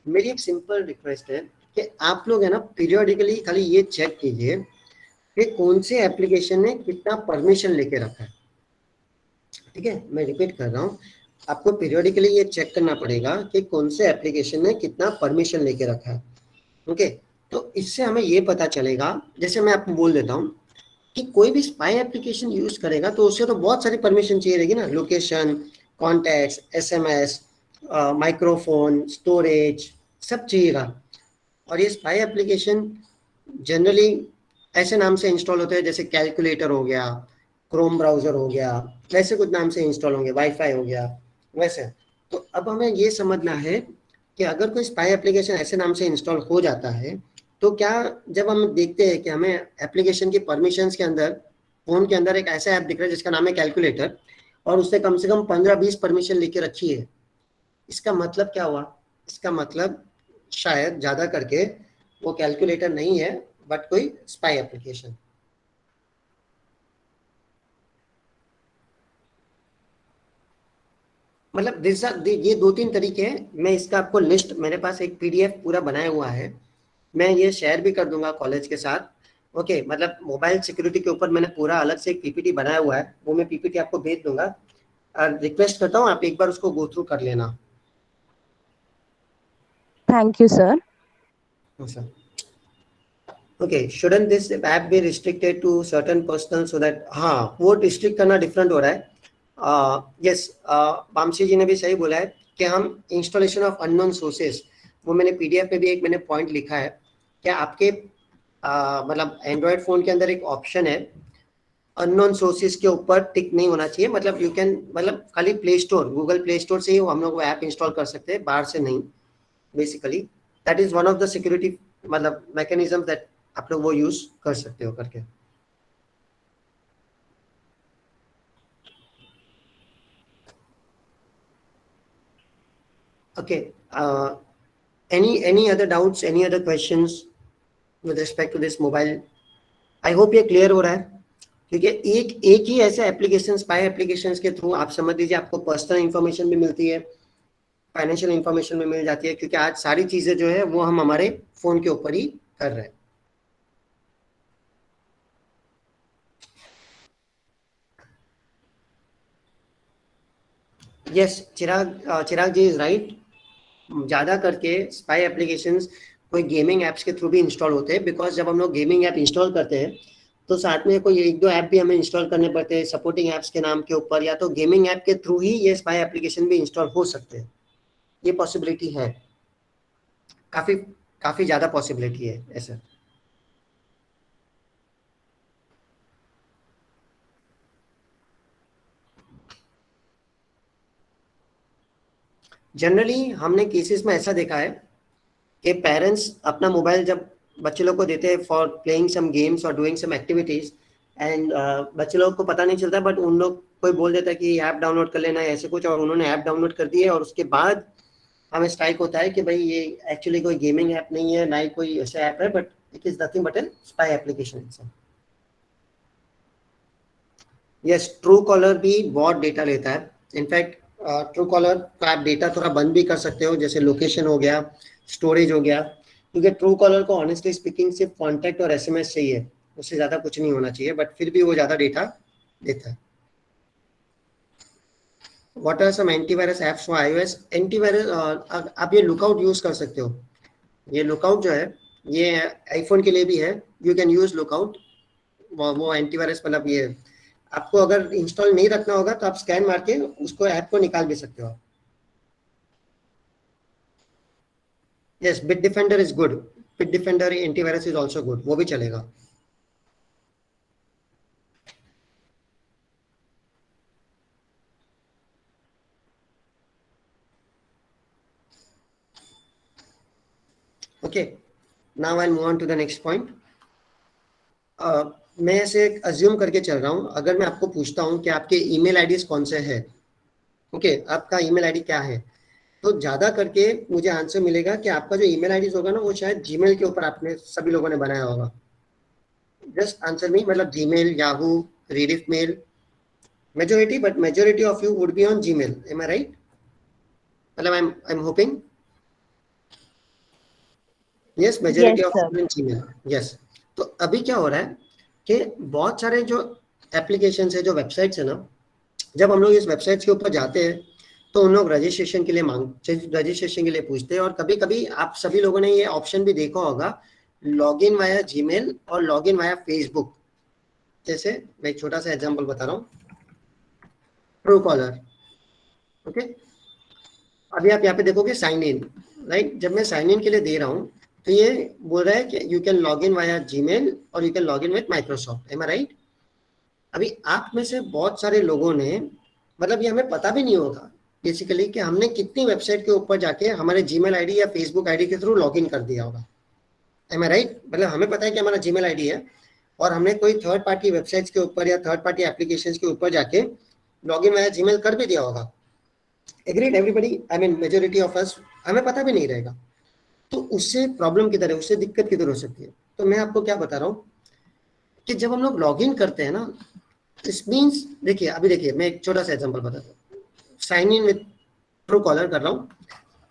मेरी एक सिंपल रिक्वेस्ट है कि आप लोग है ना पीरियोडिकली खाली ये चेक कीजिए कि कौन से एप्लीकेशन ने कितना परमिशन लेके रखा है। ठीक है, मैं रिपीट कर रहा हूँ, आपको पीरियोडिकली ये चेक करना पड़ेगा कि कौन से एप्लीकेशन ने कितना परमिशन लेके रखा है। ओके, तो इससे हमें ये पता चलेगा, जैसे मैं आपको बोल देता हूँ कि कोई भी स्पाई एप्लीकेशन यूज करेगा तो उससे तो बहुत सारी परमिशन चाहिए रहेगी ना, location, contacts, SMS, microphone, storage, सब चाहिएगा। और ये स्पाई एप्लीकेशन जनरली ऐसे नाम से इंस्टॉल होते हैं जैसे कैलकुलेटर हो गया, क्रोम ब्राउजर हो गया, वैसे कुछ नाम से इंस्टॉल होंगे, वाईफाई हो गया वैसे। तो अब हमें ये समझना है कि अगर कोई स्पाई एप्लीकेशन ऐसे नाम से इंस्टॉल हो जाता है तो क्या, जब हम देखते हैं कि हमें एप्लीकेशन की परमिशंस के अंदर फोन के अंदर एक ऐसा ऐप दिख रहा है जिसका नाम है कैलकुलेटर और उसने कम से कम 15-20 परमिशन लेके रखी है, इसका मतलब क्या हुआ? इसका मतलब शायद ज्यादा करके वो कैलकुलेटर नहीं है बट कोई स्पाई एप्लीकेशन। मतलब ये 2-3 तरीके हैं। मैं इसका आपको लिस्ट, मेरे पास एक पीडीएफ पूरा बनाया हुआ है, मैं ये शेयर भी कर दूंगा कॉलेज के साथ, ओके मतलब मोबाइल सिक्योरिटी के ऊपर मैंने पूरा अलग से एक पीपीटी बनाया हुआ है, वो मैं पीपीटी आपको भेज दूंगा और रिक्वेस्ट करता हूँ आप एक बार उसको गो थ्रू कर लेना। Thank you sir. Okay, shouldn't this app be restricted to certain persons so that, हाँ वो रिस्ट्रिक्ट करना डिफरेंट हो रहा है। यस, बामशी जी ने भी सही बोला है कि हम इंस्टॉलेशन ऑफ अननोन सोर्सेस, वो मैंने पीडीएफ में भी एक मैंने पॉइंट लिखा है कि आपके मतलब एंड्रॉयड फोन के अंदर एक ऑप्शन है अननोन सोर्सेज के ऊपर टिक नहीं होना चाहिए, मतलब यू कैन मतलब खाली play store Google play store से ही हम लोग वो ऐप इंस्टॉल कर सकते हैं, बाहर से नहीं। Basically that is one of the security मतलब मैकेनिज्म दैट आप लोग वो यूज कर सकते हो करके। Okay, any other doubts, any other questions with respect to this mobile? I hope ये क्लियर हो रहा है, क्योंकि एक ही ऐसे एप्लीकेशन, स्पाई एप्लीकेशंस के थ्रू आप समझ लीजिए आपको पर्सनल इंफॉर्मेशन भी मिलती है, फाइनेंशियल इंफॉर्मेशन भी मिल जाती है, क्योंकि आज सारी चीजें जो है वो हम हमारे फोन के ऊपर ही कर रहे हैं। Yes, Chirag ji is right. ज्यादा करके स्पाई एप्लीकेशंस कोई गेमिंग एप्स के थ्रू भी इंस्टॉल होते हैं, बिकॉज जब हम लोग गेमिंग ऐप इंस्टॉल करते हैं तो साथ में कोई एक दो ऐप भी हमें इंस्टॉल करने पड़ते हैं सपोर्टिंग ऐप्स के नाम के ऊपर, या तो गेमिंग ऐप के थ्रू ही ये स्पाई एप्लीकेशन भी इंस्टॉल हो सकते हैं। ये पॉसिबिलिटी है, काफी काफी ज्यादा पॉसिबिलिटी है ऐसा। जनरली हमने केसेस में ऐसा देखा है कि पेरेंट्स अपना मोबाइल जब बच्चे लोग को देते हैं फॉर प्लेइंग सम गेम्स और डूइंग सम एक्टिविटीज, एंड बच्चे लोग को पता नहीं चलता, बट उन लोग कोई बोल देता है कि ऐप डाउनलोड कर लेना है ऐसे कुछ, और उन्होंने ऐप डाउनलोड कर दी है और उसके बाद हमें स्ट्राइक होता है कि भाई ये एक्चुअली कोई गेमिंग ऐप नहीं है, ना ही कोई ऐसा ऐप है, but it is nothing but an spy application. Yes, Truecaller भी बहुत डेटा लेता है। इनफैक्ट ट्रू कॉलर का आप डेटा थोड़ा बंद भी कर सकते हो, जैसे लोकेशन हो गया, स्टोरेज हो गया, क्योंकि ट्रू कॉलर को ऑनेस्टली स्पीकिंग सिर्फ कॉन्टैक्ट और एसएमएस चाहिए, उससे ज़्यादा कुछ नहीं होना चाहिए, बट फिर भी वो ज़्यादा डेटा देता है। What are some antivirus apps for iOS? Antivirus आप ये लुकआउट यूज़ कर सकते हो। ये लुकआउट जो है ये आईफोन के लिए भी है, यू कैन यूज़ लुकआउट। वो एंटीवायरस मतलब ये आपको अगर इंस्टॉल नहीं रखना होगा तो आप स्कैन मार के उसको ऐप को निकाल भी सकते हो। Yes, Bitdefender is good, Bitdefender antivirus is also good, वो भी चलेगा। Okay, now I move on to the next point. मैं ऐसे अज्यूम करके चल रहा हूँ, अगर मैं आपको पूछता हूँ कि आपके ईमेल आईडीज कौन से हैं, ओके आपका ईमेल आईडी क्या है, तो ज्यादा करके मुझे आंसर मिलेगा कि आपका जो ईमेल आईडी होगा ना वो शायद जीमेल के ऊपर आपने सभी लोगों ने बनाया होगा। जस्ट आंसर मी, मतलब Gmail, Yahoo, Rediff mail, majority, but majority of you would be on Gmail, am I right? मतलब I am hoping yes, majority Yes, of sir. Gmail. Yes, तो अभी क्या हो रहा है कि बहुत सारे जो एप्लीकेशन है, जो वेबसाइट्स है ना, जब हम लोग इस वेबसाइट्स के ऊपर जाते हैं तो उन लोग रजिस्ट्रेशन के लिए रजिस्ट्रेशन के लिए पूछते हैं, और कभी कभी आप सभी लोगों ने ये ऑप्शन भी देखा होगा, लॉग इन वाया जीमेल और लॉग इन वाया फेसबुक। जैसे मैं एक छोटा सा एग्जांपल बता रहा हूँ, ट्रू कॉलर, ओके अभी आप यहाँ पे देखोगे साइन इन, राइट? जब मैं साइन इन के लिए दे रहा हूँ तो ये बोल रहा है कि you can log in via Gmail और you can log in with Microsoft, am I right? अभी आप में से बहुत सारे लोगों ने, मतलब ये हमें पता भी नहीं होगा बेसिकली कि हमने कितनी वेबसाइट के ऊपर जाके हमारे जीमेल आईडी या फेसबुक आईडी के थ्रू लॉगिन कर दिया होगा, एम आई राइट? मतलब हमें पता है कि हमारा जीमेल आईडी है और हमने कोई थर्ड पार्टी वेबसाइट्स के ऊपर या थर्ड पार्टी एप्लीकेशंस के ऊपर जाके लॉगिन वाया जीमेल कर भी दिया होगा। Agreed everybody? I mean majority of us, हमें पता भी नहीं रहेगा। तो उससे प्रॉब्लम किधर है, उससे दिक्कत किधर हो सकती है? तो मैं आपको क्या बता रहा हूँ कि जब हम लोग लॉगिन करते हैं ना, इस मीन्स देखिए, अभी देखिए मैं एक छोटा सा एग्जांपल बताता हूँ। Sign in with Truecaller कर रहा हूँ,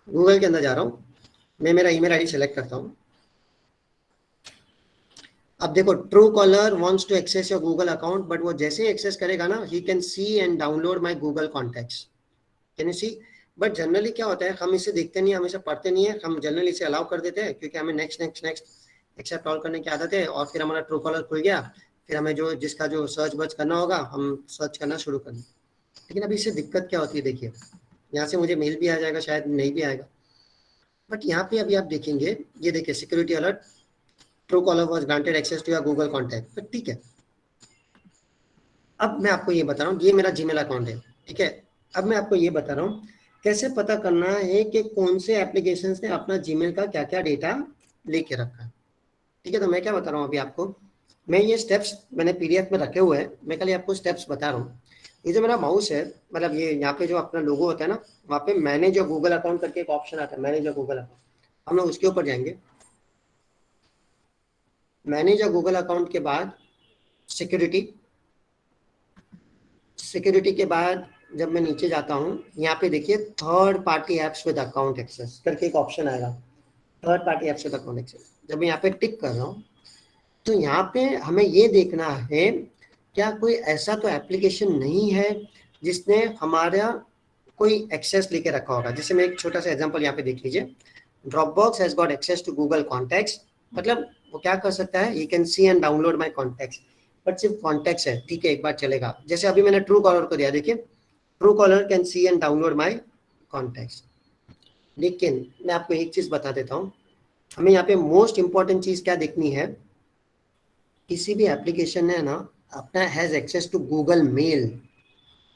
गूगल के अंदर जा रहा हूँ, मैं मेरा ईमेल आईडी सेलेक्ट करता हूँ, अब देखो, Truecaller wants to access your Google account, but वो जैसे ही एक्सेस करेगा ना, he can see and download my Google contacts. Can you see? But generally क्या होता है, हम इसे देखते नहीं, हम इसे पढ़ते नहीं है, हम जनरली इसे अलाउ कर देते हैं क्योंकि हमें next next next accept all करने की आदत है, और फिर हमारा ट्रू कॉलर खुल गया, फिर हमें जो जिसका जो सर्च वर्च करना होगा हम सर्च करना शुरू कर दें। लेकिन अभी इससे दिक्कत क्या होती है, देखिए यहाँ से मुझे मेल भी आ जाएगा, शायद नहीं भी आएगा, बट यहाँ पे अभी आप देखेंगे, ये देखिए security alert, Truecaller was granted access to your Google contact. तो ठीक है, अब मैं आपको ये बता रहा हूँ, ये मेरा जीमेल अकाउंट है, ठीक है। अब मैं आपको ये बता रहा हूँ कैसे पता करना है कि कौन से एप्लीकेशंस ने अपना जीमेल का क्या क्या डेटा लेके रखा है, ठीक है। तो मैं क्या बता रहा हूँ अभी आपको, मैं ये स्टेप्स मैंने पीडीएफ में रखे हुए हैं, मैं कल आपको स्टेप्स बता रहा हूँ। ये जो मेरा माउस है, मतलब ये यहाँ पे जो अपना लोगो होता है ना, वहाँ पे मैनेज योर गूगल अकाउंट करके एक ऑप्शन आता है, मैनेज योर गूगल अकाउंट, हम लोग उसके ऊपर जाएंगे। मैनेज योर गूगल अकाउंट के बाद सिक्योरिटी, सिक्योरिटी के बाद जब मैं नीचे जाता हूँ, यहाँ पे देखिए third party apps with account access करके एक ऑप्शन आएगा, third party apps with account access. जब मैं यहाँ पे टिक कर रहा हूँ, तो यहाँ पे हमें ये देखना है क्या कोई ऐसा तो एप्लीकेशन नहीं है जिसने हमारा कोई एक्सेस लेके रखा होगा। जैसे मैं एक छोटा सा एग्जांपल यहाँ पे देख लीजिए, Dropbox has got access to Google contacts, मतलब वो क्या कर सकता है, you can see and download my contacts, but सिर्फ कॉन्टैक्ट्स है, ठीक है, एक बार चलेगा। जैसे अभी मैंने ट्रू कॉलर को दिया, देखिए true collar can see and download my contacts. लेकिन मैं आपको एक चीज बता देता हूँ, हमें यहाँ पे मोस्ट इंपॉर्टेंट चीज क्या देखनी है, किसी भी एप्लीकेशन ने ना अपना has access to Google mail,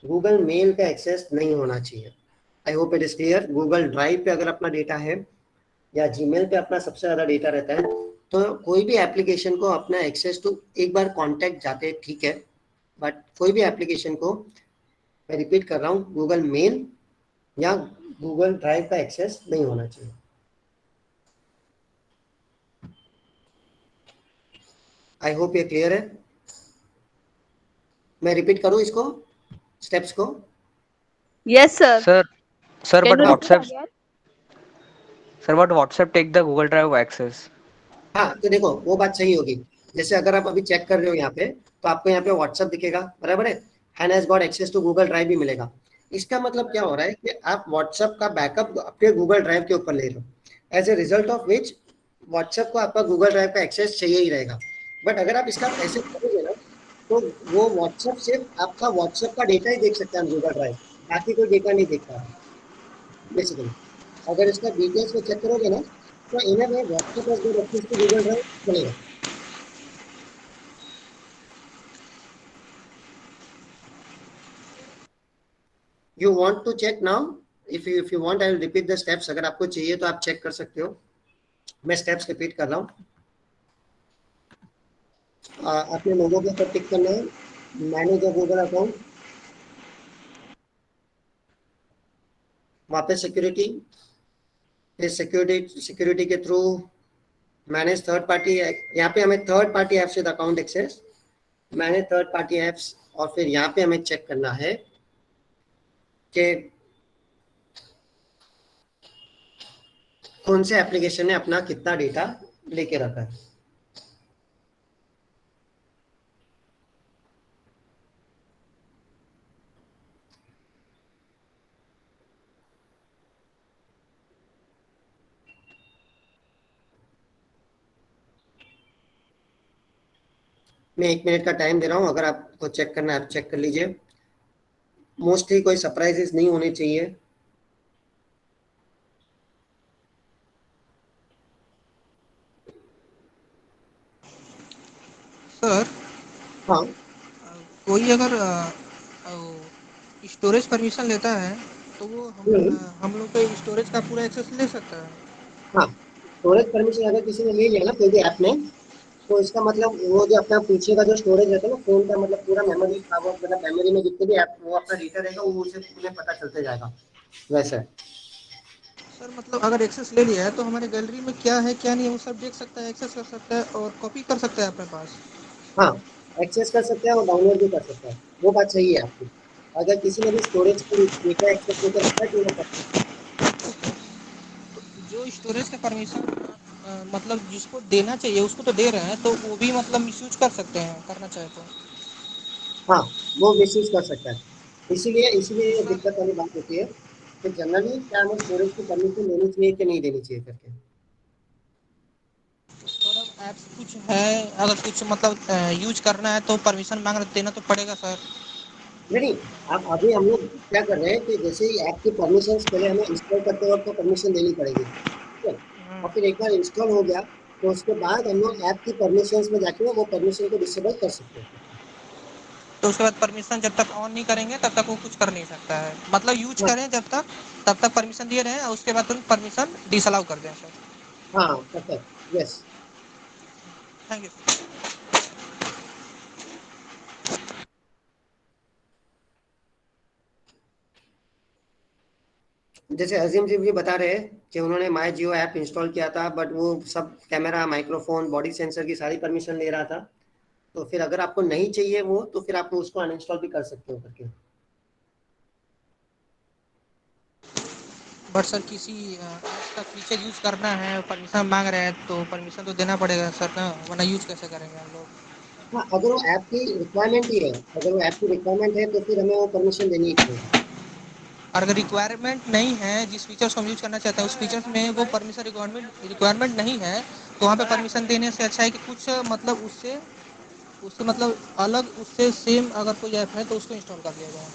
Google mail का एक्सेस नहीं होना चाहिए। I hope it is clear. Google Drive पे अगर अपना डेटा है या जीमेल पे अपना सबसे ज्यादा डेटा रहता है, तो कोई भी एप्लीकेशन को अपना एक्सेस टू, एक बार कॉन्टैक्ट जाते ठीक है, बट कोई भी एप्लीकेशन को, मैं रिपीट कर रहा हूँ, गूगल मेल या गूगल ड्राइव का एक्सेस नहीं होना चाहिए। आई होप ये क्लियर है। मैं रिपीट करूँ इसको, स्टेप्स को? Yes, sir. Sir, Can but you repeat WhatsApp, again? sir, but WhatsApp take the Google Drive access. हाँ, तो देखो वो बात सही होगी। जैसे अगर आप अभी चेक कर रहे हो यहाँ पे, तो आपको यहाँ पे व्हाट्सएप दिखेगा, बराबर है, and has got access to Google Drive भी मिलेगा। इसका मतलब क्या हो रहा है कि आप व्हाट्सएप का बैकअप अपने गूगल ड्राइव के ऊपर ले रहे हो, as a result of which WhatsApp को आपका गूगल ड्राइव का एक्सेस चाहिए ही रहेगा। बट अगर आप इसका ऐसे करोगे ना, तो वो व्हाट्सएप सिर्फ आपका व्हाट्सएप का डेटा ही देख सकता है गूगल ड्राइव, बाकी कोई डेटा नहीं देख रहा है बेसिकली। अगर इसका डिटेल्स में चेक करोगे ना, तो इन्हें में WhatsApp as got access to Google Drive चलेगा। You want to check now? If you want, I will repeat the steps. अगर आपको चाहिए तो आप चेक कर सकते हो, मैं स्टेप्स रिपीट कर रहा हूँ। अपने लोगों के ऊपर टिक करना है, मैनेज योर गूगल अकाउंट, वहाँ पे सिक्योरिटी, फिर सिक्योरिटी के थ्रू मैनेज थर्ड पार्टी, यहाँ पे हमें third party apps with account access, manage third party apps, और फिर यहाँ पे हमें चेक करना है कि कौन से एप्लीकेशन ने अपना कितना डेटा लेके रखा है। मैं 1 मिनट का टाइम दे रहा हूँ, अगर आपको चेक करना है आप चेक कर लीजिए। मोस्टली कोई सरप्राइजेस नहीं होने चाहिए। सर, हाँ, कोई अगर स्टोरेज परमिशन लेता है तो वो हम लोग का स्टोरेज का पूरा एक्सेस ले सकता है। हाँ, स्टोरेज परमिशन अगर किसी ने ले लिया ना कोई भी ऐप में, तो इसका मतलब वो जो अपना पीछे का जो स्टोरेज रहता है ना फोन का, मतलब पूरा मेमोरी, मतलब मेमोरी में जितने भी ऐप वो अपना डेटा रहेगा वो उसे उन्हें पता चलते जाएगा वैसे। सर मतलब अगर एक्सेस ले लिया है तो हमारे गैलरी में क्या है क्या नहीं है वो सब देख सकता है, एक्सेस कर सकता है और कॉपी कर सकता है अपने पास। हाँ, एक्सेस कर सकते हैं और डाउनलोड भी कर सकते हैं, वो बात सही है आपकी। अगर किसी ने भी स्टोरेज का डेटा एक्सेस लेकर रखा है तो वो कर सकता है। जो स्टोरेज का परमिशन मतलब जिसको देना चाहिए उसको तो दे रहे हैं, तो वो भी मतलब मिसयूज कर सकते हैं, करना चाहे तो। हाँ, वो मिसयूज कर सकता है। इसीलिए इसीलिए ये सर दिक्कत वाली बात होती है कि जनरली क्या हमें स्टोरेज की परमिशन देनी चाहिए कि नहीं देनी चाहिए करके। सर अब ऐप्स कुछ है, अगर कुछ मतलब यूज करना है तो परमिशन मांग रहे देना तो पड़ेगा सर। नहीं नहीं, आप अभी हम लोग क्या कर रहे हैं कि जैसे ही ऐप की परमिशन पहले हमें इंस्टॉल करते वक्त तो परमिशन देनी पड़ेगी, ठीक है। और फिर एक बार इंस्टॉल हो गया तो उसके बाद हम लोग ऐप की परमिशन में जाके वो परमिशन को डिसेबल कर सकते हैं। तो उसके बाद परमिशन जब तक ऑन नहीं करेंगे तब तक वो कुछ कर नहीं सकता है, मतलब यूज हाँ करें जब तक, तब तक परमिशन दिए रहें और उसके बाद तुरंत परमिशन डिसअलाउ कर दें सर। हाँ, परफेक्ट, यस। Thank you. जैसे अजीम जी भी बता रहे हैं कि उन्होंने माई जियो ऐप इंस्टॉल किया था, बट वो सब कैमरा, माइक्रोफोन, बॉडी सेंसर की सारी परमिशन ले रहा था। तो फिर अगर आपको नहीं चाहिए वो, तो फिर आप उसको अनइंस्टॉल भी कर सकते हो करके। बट सर किसी ऐप्स का फीचर यूज करना है, परमिशन मांग रहे हैं तो परमिशन तो देना पड़ेगा सर ना, वरना यूज कैसे करेंगे हम लोग। हाँ, अगर वो ऐप की रिक्वायरमेंट ही है, अगर वो ऐप की रिक्वायरमेंट है तो फिर हमें वो परमिशन देनी ही पड़ेगी। और अगर रिक्वायरमेंट नहीं है, जिस फीचर्स को हम यूज करना चाहते हैं उस फीचर्स में वो परमिशन रिक्वायरमेंट नहीं है, तो वहाँ पे परमिशन देने से अच्छा है कि कुछ मतलब उससे उससे मतलब अलग, उससे सेम अगर कोई ऐप है तो उसको इंस्टॉल कर दिया जाए।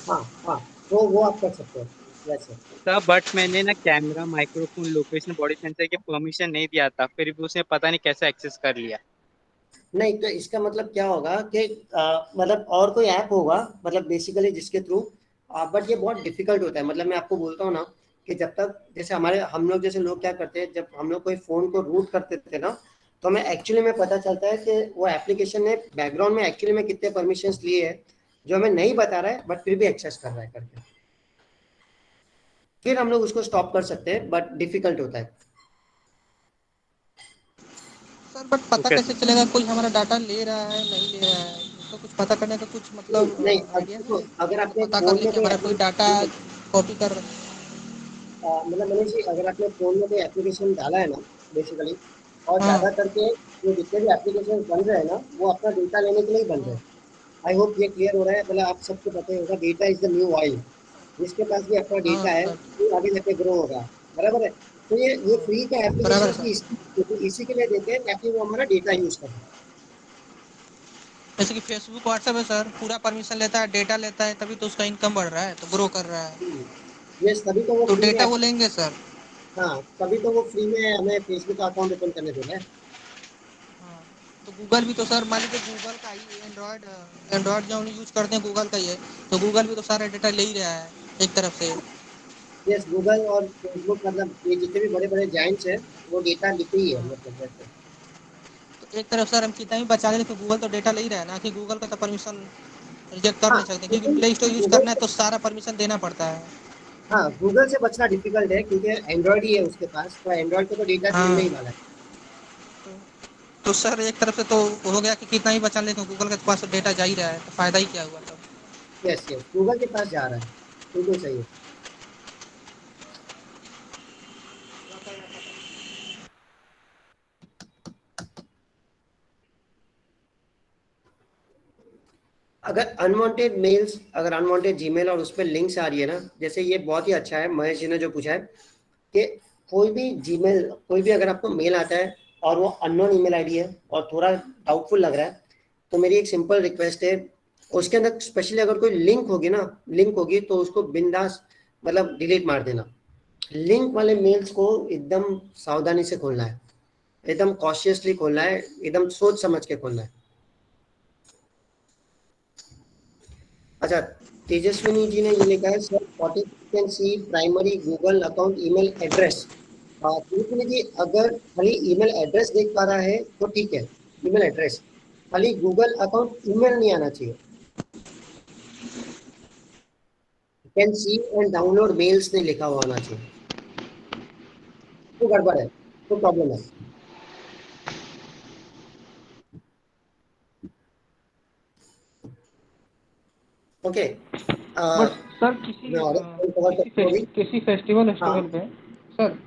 हाँ हाँ, वो आप कर सकते हो, वैसे। सर बट मैंने ना camera, microphone, location, body sensor के परमिशन नहीं दिया था, फिर भी उसने पता नहीं कैसे एक्सेस कर लिया। नहीं, तो इसका मतलब क्या होगा कि मतलब और कोई ऐप होगा, मतलब बेसिकली जिसके थ्रू, बट ये बहुत डिफिकल्ट होता है। मतलब मैं आपको बोलता हूँ ना कि जब तक जैसे हम लोग जैसे लोग क्या करते हैं, जब हम लोग कोई फ़ोन को रूट करते थे ना, तो हमें एक्चुअली में पता चलता है कि वो एप्लीकेशन ने बैकग्राउंड में एक्चुअली में कितने परमिशंस लिए हैं, जो हमें नहीं बता रहा है बट फिर भी एक्सेस कर रहा है करके। फिर हम लोग उसको स्टॉप कर सकते हैं, बट डिफिकल्ट होता है। सर बट पता ओके कैसे सर। चलेगा कोई हमारा डाटा ले रहा है नहीं ले रहा है, उसका कुछ पता करने का कुछ नहीं मतलब नहीं, अब आइडिया देखो, है अगर कि आपने पता कर फ़ोन ले में कि कोई हमारा कोई डाटा एप्लीकेशन, कॉपी कर। मतलब मनीष जी, अगर आपने फ़ोन में कोई एप्लीकेशन डाला है ना, बेसिकली, और हाँ ज़्यादा करके जो जितने भी एप्लीकेशन बन रहे हैं ना, वो अपना डेटा लेने के लिए ही बन रहे हैं। आई होप ये क्लियर हो रहा है। मतलब आप सबको पता ही होगा, data is the new oil. जिसके पास भी अपना हाँ डेटा है सर। वो आगे जाके ग्रो होगा, बराबर है। तो ये हाँ फ्री का बराबर है एप्लीकेशन भी सर। इसी के लिए देते हैं ताकि वो हमारा डेटा यूज करें। जैसे कि फेसबुक, व्हाट्सएप है सर, पूरा परमिशन लेता है, डेटा लेता है, तभी तो उसका इनकम बढ़ रहा है, तो ग्रो कर रहा है। ये तभी तो वो तो फ्री में डेटा वो लेंगे सर। हाँ, तभी तो वो फ्री में हमें फेसबुक का अकाउंट ओपन करने दे रहा है। हाँ तो गूगल भी तो सर, मान लीजिए गूगल का ही एंड्रॉयड, एंड्रॉयड जो हम यूज करते हैं गूगल का ही है, तो गूगल भी तो सारा डेटा ले ही रहा है एक तरफ से। यस, गूगल और फेसबुक, मतलब ये जितने भी बड़े बड़े जाइंट्स हैं, वो डेटा लेते ही है, हाँ मतलब वैसे। तो एक तरफ सर हम कितना भी बचा लें तो गूगल तो डेटा ले ही रहा है ना, कि गूगल का तो परमिशन रिजेक्ट कर हाँ, नहीं सकते, क्योंकि लेकिन प्ले स्टोर यूज गूगल, करना है तो सारा परमिशन देना पड़ता है। हाँ, गूगल से बचना डिफिकल्ट है क्योंकि एंड्रॉयड ही है उसके पास, तो एंड्रॉयड को तो डेटा छोड़ने हाँ ही वाला है। तो, तो सर एक तरफ से तो हो गया कि कितना ही बचा लें तो गूगल के पास तो डेटा जा ही रहा है, तो फायदा ही क्या हुआ तब। यस यस, गूगल के पास जा रहा है, बिल्कुल सही है। अगर अनवांटेड मेल्स, अगर अनवांटेड जीमेल और उस पर लिंक्स आ रही है ना, जैसे ये बहुत ही अच्छा है महेश जी ने जो पूछा है कि कोई भी जीमेल, कोई भी अगर आपको मेल आता है और वो अननोन ईमेल आईडी है और थोड़ा डाउटफुल लग रहा है, तो मेरी एक सिंपल रिक्वेस्ट है, उसके अंदर स्पेशली अगर कोई लिंक होगी ना, लिंक होगी तो उसको बिंदास मतलब डिलीट मार देना। लिंक वाले मेल्स को एकदम सावधानी से खोलना है, एकदम कॉशियसली खोलना है, एकदम सोच समझ के खोलना है। अच्छा, तेजस्विनी जी ने ये लिखा है, sir what if you can see primary Google account email address. Tejaswini ji, अगर खाली ईमेल एड्रेस देख पा रहा है तो ठीक है, ईमेल एड्रेस, खाली गूगल अकाउंट ईमेल नहीं आना चाहिए। Can see and download mails नहीं लिखा हुआ होना चाहिए, तो गड़बड़ है, तो प्रॉब्लम है। ओके, बट सर किसी मैं और कवर किसी करता हूँ अभी। किसी फेस्टिवल हाँ फेस्टिवल पे सर,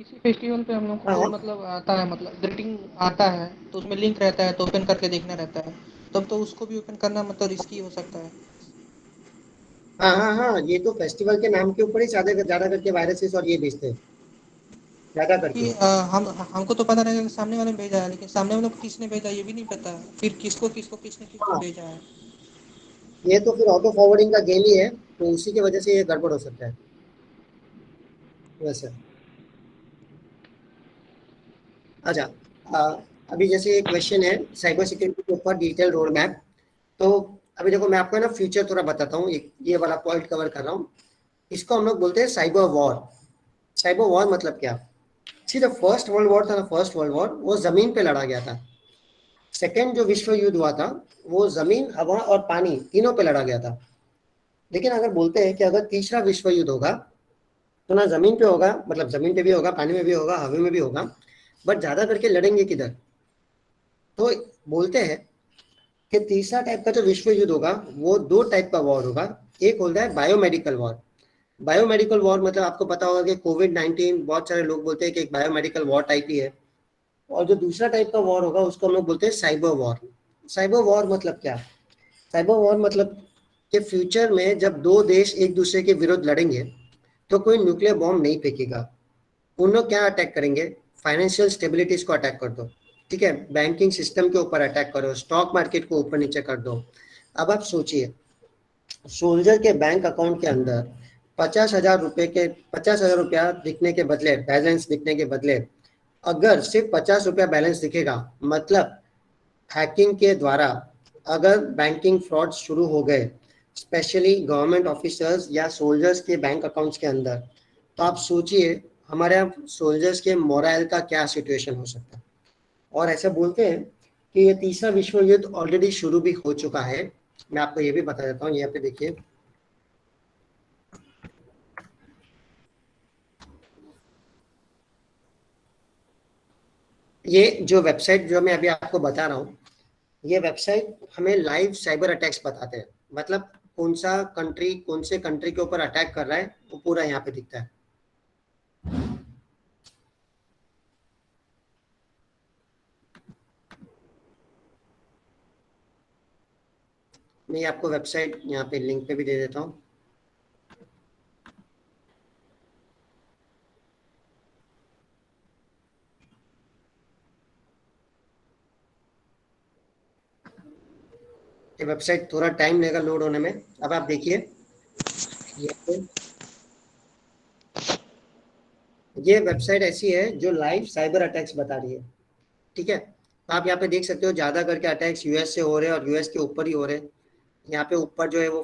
किसी फेस्टिवल पे हम लोग हाँ को हाँ मतलब आता है, मतलब ग्रीटिंग आता है तो उसमें लिंक रहता है तो ओपन करके देखना रहता है, तब तो उसको भी ओपन करना मतलब रिस्की हो सकता है। हाँ हाँ हाँ, ये तो फेस्टिवल के नाम के ऊपर ही ज्यादा ज्यादा करके वायरसेस और ये भेजते हैं ज्यादा क्योंकि करके। हम हमको तो पता रहेगा कि सामने वाले ने भेजा है, लेकिन सामने वाले को किसने भेजा ये भी नहीं पता, फिर किसको किसको किसने किसने हाँ, भेजा है। ये तो फिर ऑटो फॉरवर्डिंग का गेम ही है, तो उसी की वजह से ये गड़बड़ हो सकता है वैसे। अच्छा, अभी जैसे एक क्वेश्चन है साइबर सिक्योरिटी के ऊपर डिटेल रोड मैप। तो अभी देखो मैं आपको ना फ्यूचर थोड़ा बताता हूँ, ये वाला पॉइंट कवर कर रहा हूँ। इसको हम लोग बोलते हैं साइबर वॉर। साइबर वॉर मतलब क्या? See the first world war था ना, फर्स्ट वर्ल्ड वॉर वो जमीन पे लड़ा गया था। सेकेंड जो विश्व युद्ध हुआ था वो जमीन, हवा और पानी तीनों पे लड़ा गया था। लेकिन अगर बोलते हैं कि अगर तीसरा विश्व युद्ध होगा तो ना जमीन पे होगा, मतलब जमीन पे भी होगा, पानी में भी होगा, हवा में भी होगा, बट ज्यादा करके लड़ेंगे किधर? तो बोलते हैं कि तीसरा टाइप का जो विश्व युद्ध होगा वो दो टाइप का वॉर होगा। एक होता है बायोमेडिकल वॉर। बायोमेडिकल वॉर मतलब आपको पता होगा कि कोविड-19 बहुत सारे लोग बोलते हैं कि एक बायोमेडिकल वॉर टाइप ही है। और जो दूसरा टाइप का वॉर होगा उसको हम लोग बोलते हैं साइबर वॉर। साइबर वॉर मतलब क्या? साइबर वॉर मतलब कि फ्यूचर में जब दो देश एक दूसरे के विरुद्ध लड़ेंगे तो कोई न्यूक्लियर बॉम्ब नहीं फेंकेगा। उन लोग क्या अटैक करेंगे? फाइनेंशियल स्टेबिलिटीज को अटैक कर दो, ठीक है, बैंकिंग सिस्टम के ऊपर अटैक करो, स्टॉक मार्केट को ऊपर नीचे कर दो। अब आप सोचिए, सोल्जर के बैंक अकाउंट के अंदर 50,000 रुपए के 50,000 रुपया दिखने के बदले, बैलेंस दिखने के बदले अगर सिर्फ 50 रुपया बैलेंस दिखेगा, मतलब हैकिंग के द्वारा अगर बैंकिंग फ्रॉड शुरू हो गए, स्पेशली गवर्नमेंट ऑफिसर्स या सोल्जर्स के बैंक अकाउंट्स के अंदर, तो आप सोचिए हमारे यहाँ सोल्जर्स के मोरल का क्या सिचुएशन हो सकता है। और ऐसा बोलते हैं कि ये तीसरा विश्व युद्ध ऑलरेडी शुरू भी हो चुका है। मैं आपको ये भी बता देता हूँ, यहाँ पे देखिए, ये जो वेबसाइट जो मैं अभी आपको बता रहा हूँ, ये वेबसाइट हमें लाइव साइबर अटैक्स बताते हैं। मतलब कौन सा कंट्री कौन से कंट्री के ऊपर अटैक कर रहा है वो पूरा यहाँ पे दिखता है। मैं आपको वेबसाइट यहाँ पे लिंक पे भी दे देता हूँ। ये वेबसाइट थोड़ा टाइम लेगा लोड होने में। अब आप देखिए, ये वेबसाइट ऐसी है जो लाइव साइबर अटैक्स बता रही है, ठीक है। तो आप यहाँ पे देख सकते हो ज्यादा करके अटैक्स यूएस से हो रहे हैं और यूएस के ऊपर ही हो रहे हैं। यहाँ पे ऊपर जो है वो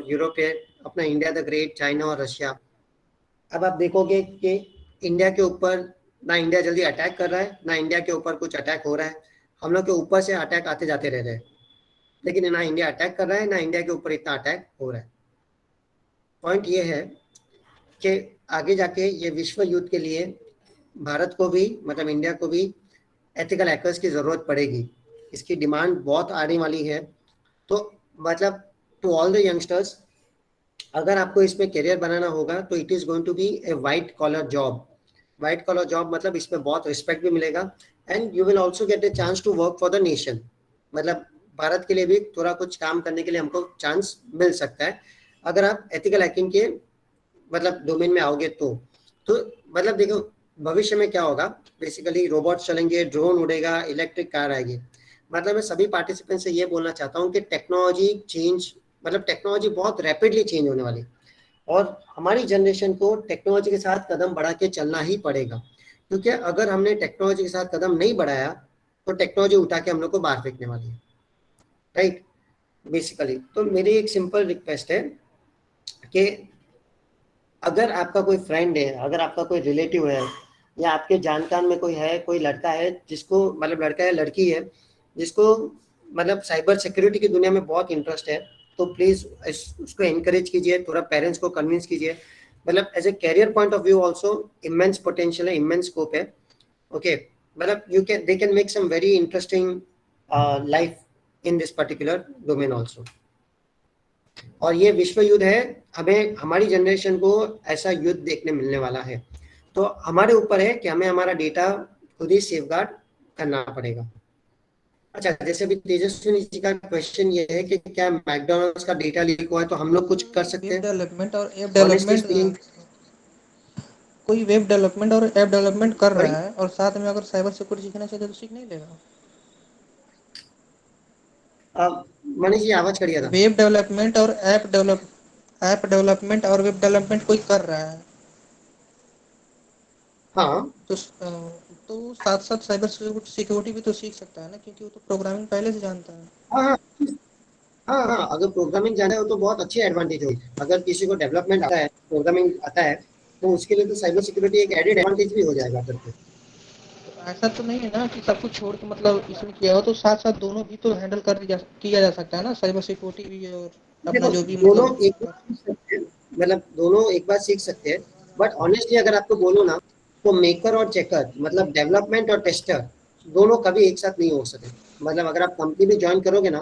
यूरोप है, अपना इंडिया द ग्रेट, चाइना और रशिया। अब आप देखोगे कि इंडिया के ऊपर ना इंडिया जल्दी अटैक कर रहा है, ना इंडिया के ऊपर कुछ अटैक हो रहा है। हम लोग के ऊपर से अटैक आते जाते रह रहे हैं, लेकिन ना इंडिया अटैक कर रहा है ना इंडिया के ऊपर इतना अटैक हो रहा है। पॉइंट ये है कि आगे जाके ये विश्व युद्ध के लिए भारत को भी, मतलब इंडिया को भी एथिकल हैकर्स की जरूरत पड़ेगी। इसकी डिमांड बहुत आने वाली है। तो मतलब टू ऑल द यंगस्टर्स, अगर आपको इसमें करियर बनाना होगा तो it is going to be a white collar job. White collar job मतलब इसमें बहुत रिस्पेक्ट भी मिलेगा and you will also get a chance to work for the nation. मतलब भारत के लिए भी थोड़ा कुछ काम करने के लिए हमको चांस मिल सकता है अगर आप एथिकल हैकिंग के मतलब डोमेन में आओगे तो मतलब देखो भविष्य में क्या होगा, बेसिकली रोबोट चलेंगे, ड्रोन उड़ेगा, इलेक्ट्रिक कार आएगी। मतलब मैं सभी पार्टिसिपेंट से ये बोलना चाहता हूँ कि टेक्नोलॉजी चेंज, मतलब टेक्नोलॉजी बहुत रैपिडली चेंज होने वाली, और हमारी जनरेशन को टेक्नोलॉजी के साथ कदम बढ़ा के चलना ही पड़ेगा। क्योंकि अगर हमने टेक्नोलॉजी के साथ कदम नहीं बढ़ाया तो टेक्नोलॉजी उठा के हम लोग को बाहर फेंकने वाली है, राइट। बेसिकली तो मेरी एक सिंपल रिक्वेस्ट है कि अगर आपका कोई फ्रेंड है, अगर आपका कोई रिलेटिव है, या आपके जानकार में कोई है, कोई लड़का है जिसको, मतलब लड़का है लड़की है जिसको मतलब साइबर सिक्योरिटी की दुनिया में बहुत इंटरेस्ट है, तो प्लीज उसको एनकरेज कीजिए, थोड़ा पेरेंट्स को कन्विंस कीजिए। मतलब as a career point of view also immense potential है, इमेंस स्कोप है। ओके, मतलब you can they can make some very interesting life in this particular domain also. और ये विश्व युद्ध है, हमें हमारी जनरेशन को ऐसा युद्ध देखने मिलने वाला है। तो हमारे ऊपर है कि हमें हमारा डेटा खुद ही सेफगार्ड करना पड़ेगा। अच्छा, जैसे अभी तेजस्विनी जी का क्वेश्चन ये है कि क्या मैकडोनल्ड्स का डेटा लीक हुआ है तो हम लोग कुछ कर सकते वेब हैं? डेवलपमेंट और ऐप ऑनेस्टली डेवलपमेंट, स्पीकिंग, कोई वेब डेवलपमेंट और ऐप डेवलपमेंट कर सॉरी, रहा है और साथ में अगर साइबर सिक्योरिटी सीखना चाहते तो सीख नहीं लेगा। मनीष जी आवाज करिए था। वेब डेवलपमेंट और ऐप डेवलपमेंट और वेब डेवलपमेंट कोई कर रहा है हाँ तो तो साथ साथ साइबर सिक्योरिटी भी तो सीख सकता है ना, क्योंकि वो तो प्रोग्रामिंग पहले से जानता है। हाँ हाँ हाँ हाँ, अगर प्रोग्रामिंग जाना है तो बहुत अच्छी एडवांटेज होगी। अगर किसी को डेवलपमेंट आता है, प्रोग्रामिंग आता है, तो उसके लिए तो साइबर सिक्योरिटी एक एडेड एडवांटेज भी हो जाएगा करके। तो ऐसा तो नहीं है ना कि सब कुछ छोड़ के मतलब इसमें किया हो, तो साथ साथ दोनों भी तो हैंडल किया जा सकता है ना, साइबर सिक्योरिटी भी और अपना देखो जो भी दोनों मतलब। एक बार सीख सकते हैं, मतलब दोनों एक बार सीख सकते हैं, बट ऑनेस्टली अगर आपको बोलो ना, तो मेकर और चेकर, मतलब डेवलपमेंट और टेस्टर, दोनों कभी एक साथ नहीं हो सकते। मतलब अगर आप कंपनी भी ज्वाइन करोगे ना,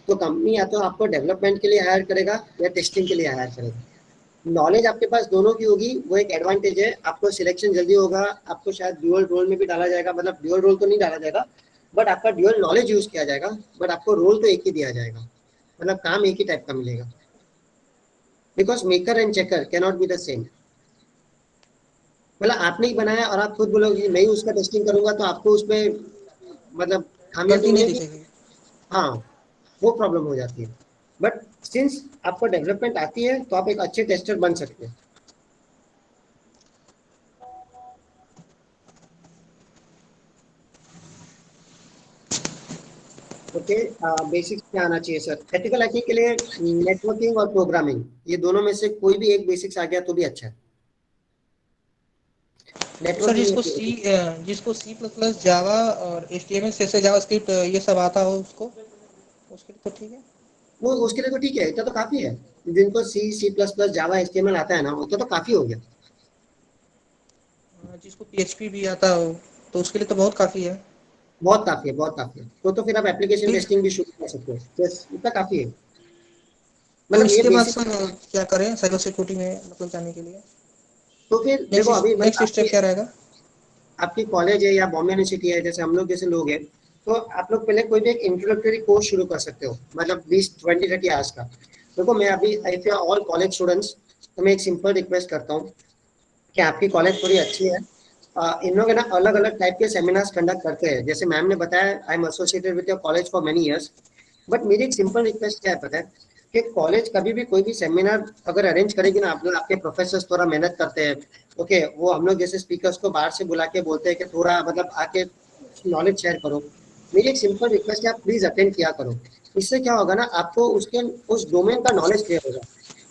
तो कंपनी या तो आपको डेवलपमेंट के लिए हायर करेगा या टेस्टिंग के लिए हायर करेगा। नॉलेज आपके पास दोनों की होगी, वो एक एडवांटेज है। आपको सिलेक्शन जल्दी होगा, आपको शायद ड्यूअल रोल में भी डाला जाएगा, मतलब ड्यूअल रोल तो नहीं डाला जाएगा, बट आपका ड्यूअल नॉलेज यूज किया जाएगा, बट आपको रोल तो एक ही दिया जाएगा, मतलब काम एक ही टाइप का मिलेगा। Because maker and checker can not be the same. मतलब आपने ही बनाया और आप खुद बोलोगे कि मैं ही उसका टेस्टिंग करूंगा, तो आपको उसमें मतलब खामियां तो गलती नहीं मिलेगी। दिखेगी। हाँ, वो प्रॉब्लम हो जाती है। बट सिंस आपको डेवलपमेंट आती है तो आप एक अच्छे टेस्टर बन सकते हैं। ओके, बेसिक्स क्या आना चाहिए सर एथिकल हैकिंग के लिए? नेटवर्किंग और प्रोग्रामिंग, ये दोनों में से कोई भी एक बेसिक्स आ गया तो भी अच्छा है। तो सर नेटवर्किंग, जिसको सी प्लस प्लस जावा और HTML CSS जावास्क्रिप्ट ये सब आता हो उसको, उसके लिए तो ठीक है। वो उसके लिए तो ठीक है, इतना तो काफी है। जिनको C plus plus Java HTML आता है ना, उतना तो काफी हो गया। जिसको PHP भी आता हो तो उसके लिए तो बहुत काफ़ी है। बहुत काफी है, बहुत काफी है। तो फिर आप एप्लीकेशन फिर टेस्टिंग भी शुरू कर सकते हो, बस इतना काफी है। तो मतलब ये इसके बाद बेसिक। सर क्या करें साइबर सिक्योरिटी में मतलब जाने के लिए? तो फिर देखो अभी नेक्स्ट आपकी स्टेप क्या रहेगा? आपकी कॉलेज है या बॉम्बे यूनिवर्सिटी है, जैसे हम लोग जैसे लोग हैं, तो आप लोग पहले कोई भी एक इंट्रोडक्टरी कोर्स शुरू कर सकते हो, मतलब 20-20-30 आवर्स का। देखो मैं अभी, if you are all college students, तो मैं एक सिंपल रिक्वेस्ट करता हूँ कि आपकी कॉलेज थोड़ी अच्छी है, इन लोग है ना अलग अलग टाइप के सेमिनार्स कंडक्ट करते हैं। जैसे मैम ने बताया, I am associated with your college for many years, but मेरी एक सिंपल रिक्वेस्ट क्या है पता है, कि कॉलेज कभी भी कोई भी सेमिनार अगर अरेंज करेगी ना, आप लोग आपके प्रोफेसर थोड़ा मेहनत करते हैं, ओके, वो हम लोग जैसे स्पीकर्स को बाहर से बुला के बोलते हैं कि थोड़ा मतलब आके नॉलेज शेयर करो। मेरी एक सिंपल रिक्वेस्ट है, आप प्लीज अटेंड किया करो। इससे क्या होगा ना, आपको उसके उस डोमेन का नॉलेज क्लियर होगा।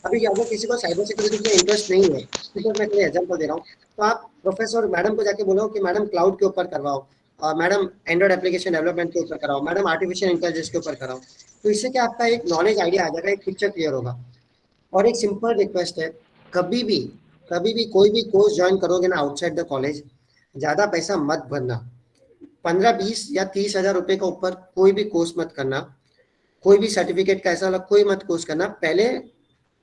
अभी अगर किसी को साइबर सिक्योरिटी में इंटरेस्ट नहीं है, बिकॉज मैं कोई एग्जाम्पल दे रहा हूँ, तो आप प्रोफेसर मैडम को जाके बोलो कि मैडम क्लाउड के ऊपर करवाओ, और मैडम एंड्रॉइड एप्लीकेशन डेवलपमेंट के ऊपर कराओ, मैडम आर्टिफिशियल इंटेलिजेंस के ऊपर कराओ। तो इससे क्या आपका एक नॉलेज आइडिया आ जाएगा, एक पिक्चर क्लियर होगा। और एक सिंपल रिक्वेस्ट है, कभी भी कभी भी कोई भी कोर्स ज्वाइन करोगे ना आउटसाइड द कॉलेज, ज्यादा पैसा मत भरना। 15-20 या 30 हज़ार रुपए का ऊपर कोई भी कोर्स मत करना। कोई भी सर्टिफिकेट का ऐसा वाला कोई मत कोर्स करना। पहले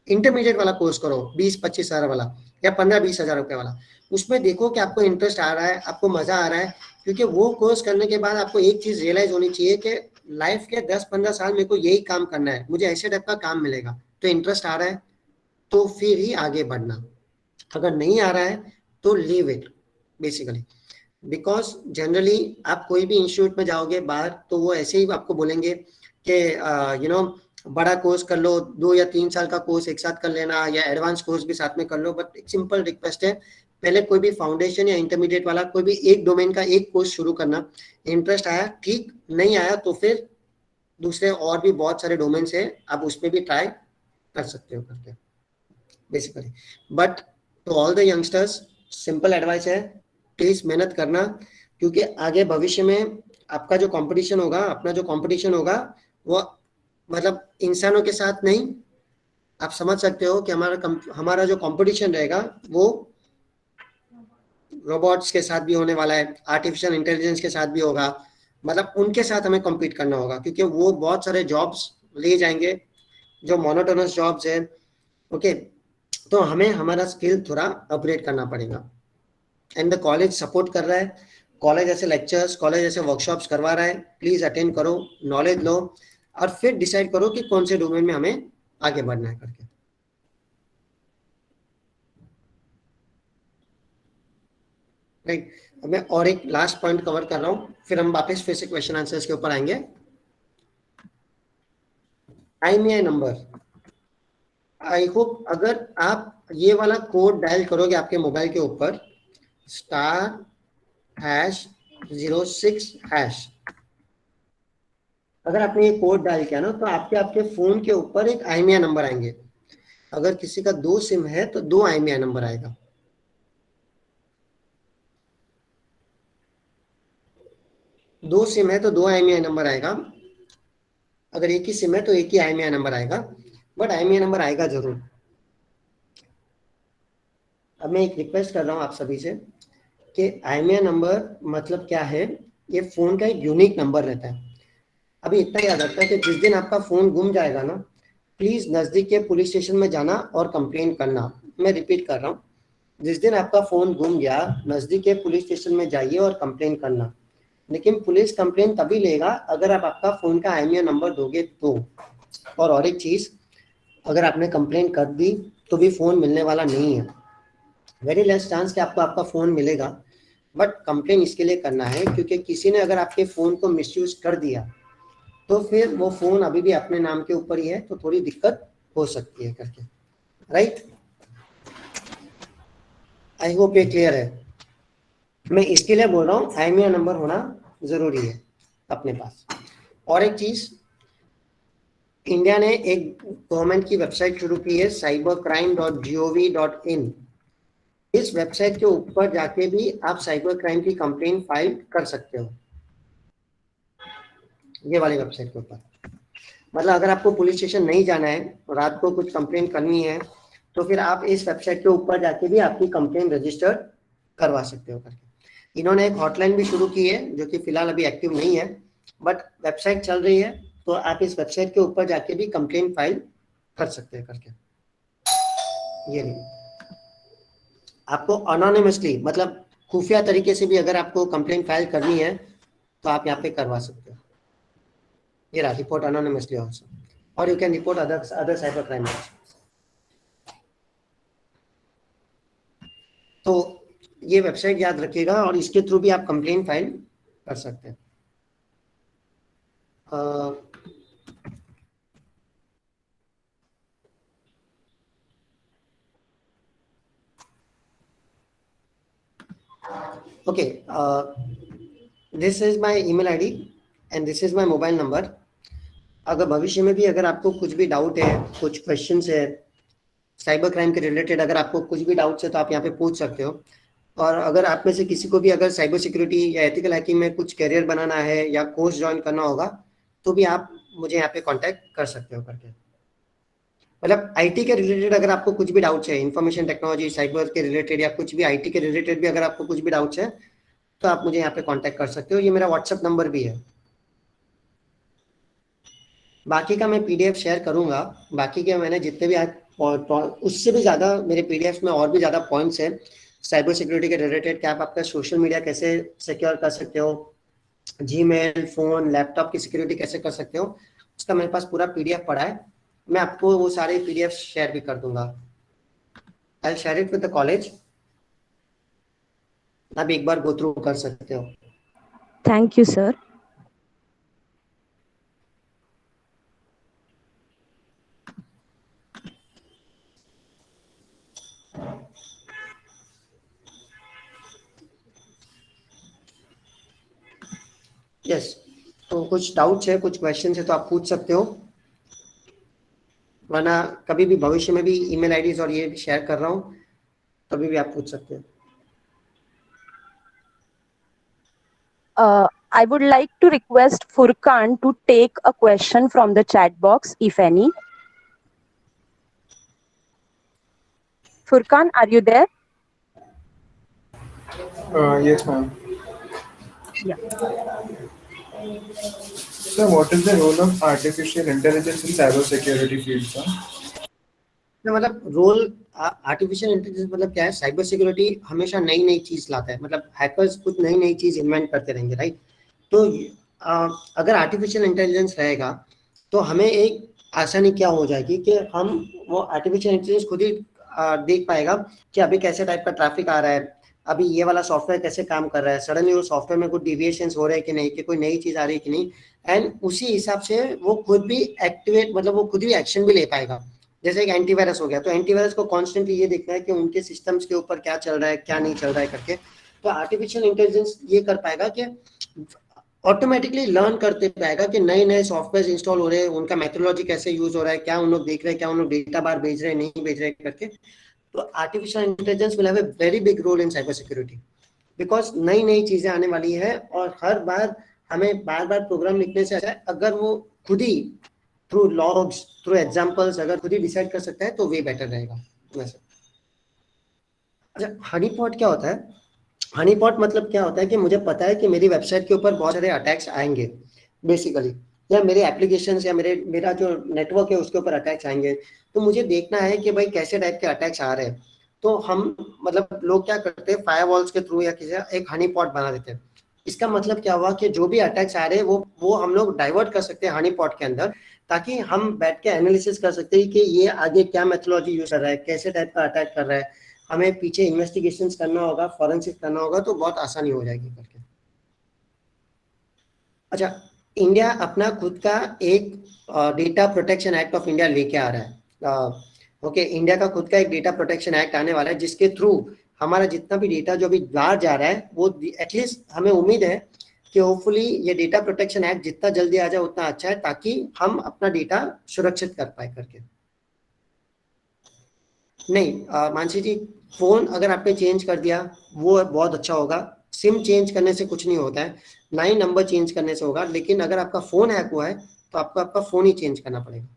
इंटरमीडिएट वाला कोर्स करो, 20-25 हज़ार वाला, या 15-20 हज़ार रुपए वाला। उसमें देखो कि आपको इंटरेस्ट आ रहा है, आपको मजा आ रहा है। क्योंकि वो कोर्स करने के बाद आपको एक चीज रियलाइज होनी चाहिए कि लाइफ के 10-15 साल मेरे को यही काम करना है, मुझे ऐसे टाइप का काम मिलेगा। तो इंटरेस्ट आ रहा है तो फिर ही आगे बढ़ना, अगर नहीं आ रहा है तो leave it basically. Because generally आप कोई भी इंस्टीट्यूट में जाओगे बाहर, तो वो ऐसे ही आपको बोलेंगे कि बड़ा कोर्स कर लो, 2 या 3 साल का कोर्स एक साथ कर लेना, या एडवांस कोर्स भी साथ में कर लो। बट एक सिंपल रिक्वेस्ट है, पहले कोई भी फाउंडेशन या इंटरमीडिएट वाला कोई भी एक डोमेन का एक कोर्स शुरू करना। इंटरेस्ट आया ठीक, नहीं आया तो फिर दूसरे और भी बहुत सारे डोमेन्स है, आप उसमें भी ट्राई कर सकते हो करके basically. But to all the youngsters simple advice है, प्लीज मेहनत करना। क्योंकि आगे भविष्य में आपका जो कंपटीशन होगा, अपना जो कंपटीशन होगा, वो मतलब इंसानों के साथ नहीं, आप समझ सकते हो कि हमारा जो कंपटीशन रहेगा वो रोबोट्स के साथ भी होने वाला है, आर्टिफिशियल इंटेलिजेंस के साथ भी होगा। मतलब उनके साथ हमें कम्पीट करना होगा, क्योंकि वो बहुत सारे जॉब्स ले जाएंगे जो मोनोटोनस जॉब्स है। ओके, तो हमें हमारा स्किल थोड़ा अपग्रेड करना पड़ेगा। एंड द कॉलेज सपोर्ट कर रहा है, कॉलेज ऐसे लेक्चर्स, कॉलेज ऐसे वर्कशॉप्स करवा रहा है, प्लीज अटेंड करो, नॉलेज लो और फिर डिसाइड करो कि कौन से डोमेन में हमें आगे बढ़ना है करके। राइट, अब मैं और एक लास्ट पॉइंट कवर कर रहा हूं, फिर हम वापस फिर से क्वेश्चन आंसर्स के ऊपर आएंगे। IMEI नंबर, आई होप अगर आप ये वाला कोड डायल करोगे आपके मोबाइल के ऊपर *#06#, अगर आपने ये कोड डायल किया ना तो आपके फोन के ऊपर एक IMEI नंबर आएंगे। अगर किसी का 2 सिम है तो 2 IMEI नंबर आएगा। दो सिम है तो 2 IMEI नंबर आएगा, अगर एक ही सिम है तो एक ही IMEI नंबर आएगा, बट IMEI नंबर आएगा जरूर। अब मैं एक रिक्वेस्ट कर रहा हूँ आप सभी से कि IMEI नंबर मतलब क्या है, ये फोन का एक यूनिक नंबर रहता है। अभी इतना याद रखता है कि जिस दिन आपका फोन गुम जाएगा ना, प्लीज नजदीक के पुलिस स्टेशन में जाना और कंप्लेन करना। मैं रिपीट कर रहा हूँ, जिस दिन आपका फोन गुम गया नजदीक के पुलिस स्टेशन में जाइए और कंप्लेन करना, लेकिन पुलिस कंप्लेन तभी लेगा अगर आप आपका फोन का IMEI नंबर दोगे तो। और एक चीज, अगर आपने कंप्लेन कर दी तो भी फोन मिलने वाला नहीं है, वेरी लेस चांस कि आपको आपका फोन मिलेगा, बट कंप्लेन इसके लिए करना है क्योंकि किसी ने अगर आपके फोन को मिसयूज कर दिया तो फिर वो फोन अभी भी अपने नाम के ऊपर ही है, तो थोड़ी दिक्कत हो सकती है करके। राइट, आई होप ये क्लियर है। मैं इसके लिए बोल रहा हूँ IMEI नंबर होना जरूरी है अपने पास। और एक चीज, इंडिया ने एक गवर्नमेंट की वेबसाइट शुरू की है cybercrime.gov.in। इस वेबसाइट के ऊपर जाके भी आप साइबर क्राइम की कंप्लेन फाइल कर सकते हो, ये वाली वेबसाइट के ऊपर। मतलब अगर आपको पुलिस स्टेशन नहीं जाना है और रात को कुछ कंप्लेन करनी है तो फिर आप इस वेबसाइट के ऊपर जाके भी आपकी कंप्लेन रजिस्टर करवा सकते हो करके। इन्होंने एक हॉटलाइन भी शुरू की है जो कि फिलहाल अभी एक्टिव नहीं है, बट वेबसाइट चल रही है, तो आप इस वेबसाइट के ऊपर जाके भी कंप्लेन फाइल कर सकते हैं करके। ये नहीं, आपको अनोनिमसली मतलब खुफिया तरीके से भी अगर आपको कंप्लेन फाइल करनी है तो आप यहाँ पे करवा सकते हो। ये रहा, रिपोर्ट अनोनिमसली आल्सो, और you can report other cyber crime also. तो ये वेबसाइट याद रखिएगा और इसके थ्रू भी आप कंप्लेन फाइल कर सकते हैं। Okay, this is my email ID and this is my mobile number. अगर भविष्य में भी अगर आपको कुछ भी डाउट है, कुछ क्वेश्चंस है साइबर क्राइम के रिलेटेड, अगर आपको कुछ भी डाउट्स है तो आप यहाँ पे पूछ सकते हो। और अगर आप में से किसी को भी अगर साइबर सिक्योरिटी या एथिकल हैकिंग में कुछ करियर बनाना है या कोर्स ज्वाइन करना होगा तो भी आप मुझे यहाँ पे कांटेक्ट कर सकते हो करके। मतलब आईटी के रिलेटेड अगर आपको कुछ भी डाउट्स है, इंफॉर्मेशन टेक्नोलॉजी साइबर के रिलेटेड या कुछ भी आईटी के रिलेटेड भी अगर आपको कुछ भी डाउट्स है तो आप मुझे यहाँ पे कांटेक्ट कर सकते हो। ये मेरा व्हाट्सएप नंबर भी है। बाकी का मैं पीडीएफ शेयर करूंगा, बाकी के मैंने जितने भी उससे भी ज़्यादा मेरे पीडीएफ में और भी ज़्यादा पॉइंट्स हैं साइबर सिक्योरिटी के रिलेटेड, कि आप आपका सोशल मीडिया कैसे सिक्योर कर सकते हो, जीमेल, फोन, लैपटॉप की सिक्योरिटी कैसे कर सकते हो, उसका मेरे पास पूरा पीडीएफ पड़ा है। मैं आपको वो सारे पीडीएफ शेयर भी कर दूंगा। I will share it with the college, आप एक बार गो थ्रू कर सकते हो। Thank you sir. यस, तो कुछ डाउट्स है, कुछ क्वेश्चन है तो आप पूछ सकते हो, वरना कभी भी भविष्य में भी ईमेल आईडीज और ये भी शेयर कर रहा हूँ, कभी भी आप पूछ सकते हो। I would like to request Furkan to take a question from the chat box, if any. Furkan, are you there? Yes, ma'am. Yeah. So, what is the role of artificial intelligence in cybersecurity field, sir? मतलब role artificial intelligence मतलब क्या है, cyber security हमेशा नई नई चीज लाता है, मतलब हैकर्स कुछ नई नई चीज इन्वेंट करते रहेंगे, राइट। तो अगर आर्टिफिशियल इंटेलिजेंस रहेगा तो हमें एक आसानी क्या हो जाएगी कि हम वो आर्टिफिशियल इंटेलिजेंस खुद ही देख पाएगा कि अभी कैसे टाइप का ट्रैफिक आ रहा है, अभी ये वाला सॉफ्टवेयर कैसे काम कर रहा है, सडनली वो सॉफ्टवेयर में कुछ डिविएशंस हो रहे हैं कि नहीं, कि कोई नई चीज आ रही है कि नहीं, एंड उसी हिसाब से वो खुद भी एक्टिवेट, मतलब वो खुद भी एक्शन भी ले पाएगा। जैसे एक एंटीवायरस हो गया, तो एंटीवायरस को कॉन्स्टेंटली ये देखना है कि उनके सिस्टम्स के ऊपर क्या चल रहा है, क्या नहीं चल रहा है करके। तो आर्टिफिशियल इंटेलिजेंस ये कर पाएगा कि ऑटोमेटिकली लर्न करते पाएगा कि नए नए सॉफ्टवेयर इंस्टॉल हो रहे हैं, उनका मेथोडोलॉजी कैसे यूज हो रहा है, क्या उन लोग देख रहे हैं, क्या उन लोग डेटा बार भेज रहे हैं, नहीं भेज रहे हैं करके। तो artificial intelligence will have a very big role in cyber security, because नई नई चीजें आने वाली है, और हर बार हमें बार बार प्रोग्राम लिखने से अच्छा है अगर वो खुद ही थ्रू लॉग्स, थ्रू एग्जांपल्स अगर खुद ही डिसाइड कर सकता है तो वे बेटर रहेगा वैसे। अच्छा, हनी पॉट क्या होता है? हनी पॉट मतलब क्या होता है कि मुझे पता है कि मेरी वेबसाइट के ऊपर बहुत सारे अटैक्स आएंगे बेसिकली, या मेरे एप्लीकेशन या मेरा जो नेटवर्क है उसके ऊपर अटैक्स आएंगे। तो मुझे देखना है कि भाई कैसे टाइप के अटैक्स आ रहे हैं। तो हम, मतलब लोग क्या करते हैं, फायरवॉल्स के थ्रू या किसी एक हनी पॉट बना देते हैं। इसका मतलब क्या हुआ कि जो भी अटैक्स आ रहे हैं वो हम लोग डाइवर्ट कर सकते हैं हनी पॉट के अंदर, ताकि हम बैठ के एनालिसिस कर सकते हैं कि ये आगे क्या मेथोडोलॉजी यूज कर रहा है, कैसे टाइप का अटैक कर रहा है। हमें पीछे इन्वेस्टिगेशन करना होगा, फॉरेंसिक करना होगा, तो बहुत आसानी हो जाएगी करके। अच्छा, इंडिया अपना खुद का एक data protection act of India लेके आ रहा है। ओके, इंडिया का खुद का एक डेटा प्रोटेक्शन एक्ट आने वाला है, जिसके थ्रू हमारा जितना भी डेटा जो अभी बाहर जा रहा है वो एटलीस्ट हमें उम्मीद है कि होपफुली ये डेटा प्रोटेक्शन एक्ट जितना जल्दी आ जाए उतना अच्छा है, ताकि हम अपना डेटा सुरक्षित कर पाए करके। नहीं मानसी जी, फोन अगर आपने चेंज कर दिया वो बहुत अच्छा होगा। सिम चेंज करने से कुछ नहीं होता है, ना ही नंबर चेंज करने से होगा। लेकिन अगर आपका फोन हैक हुआ है तो आपको आपका फोन ही चेंज करना पड़ेगा।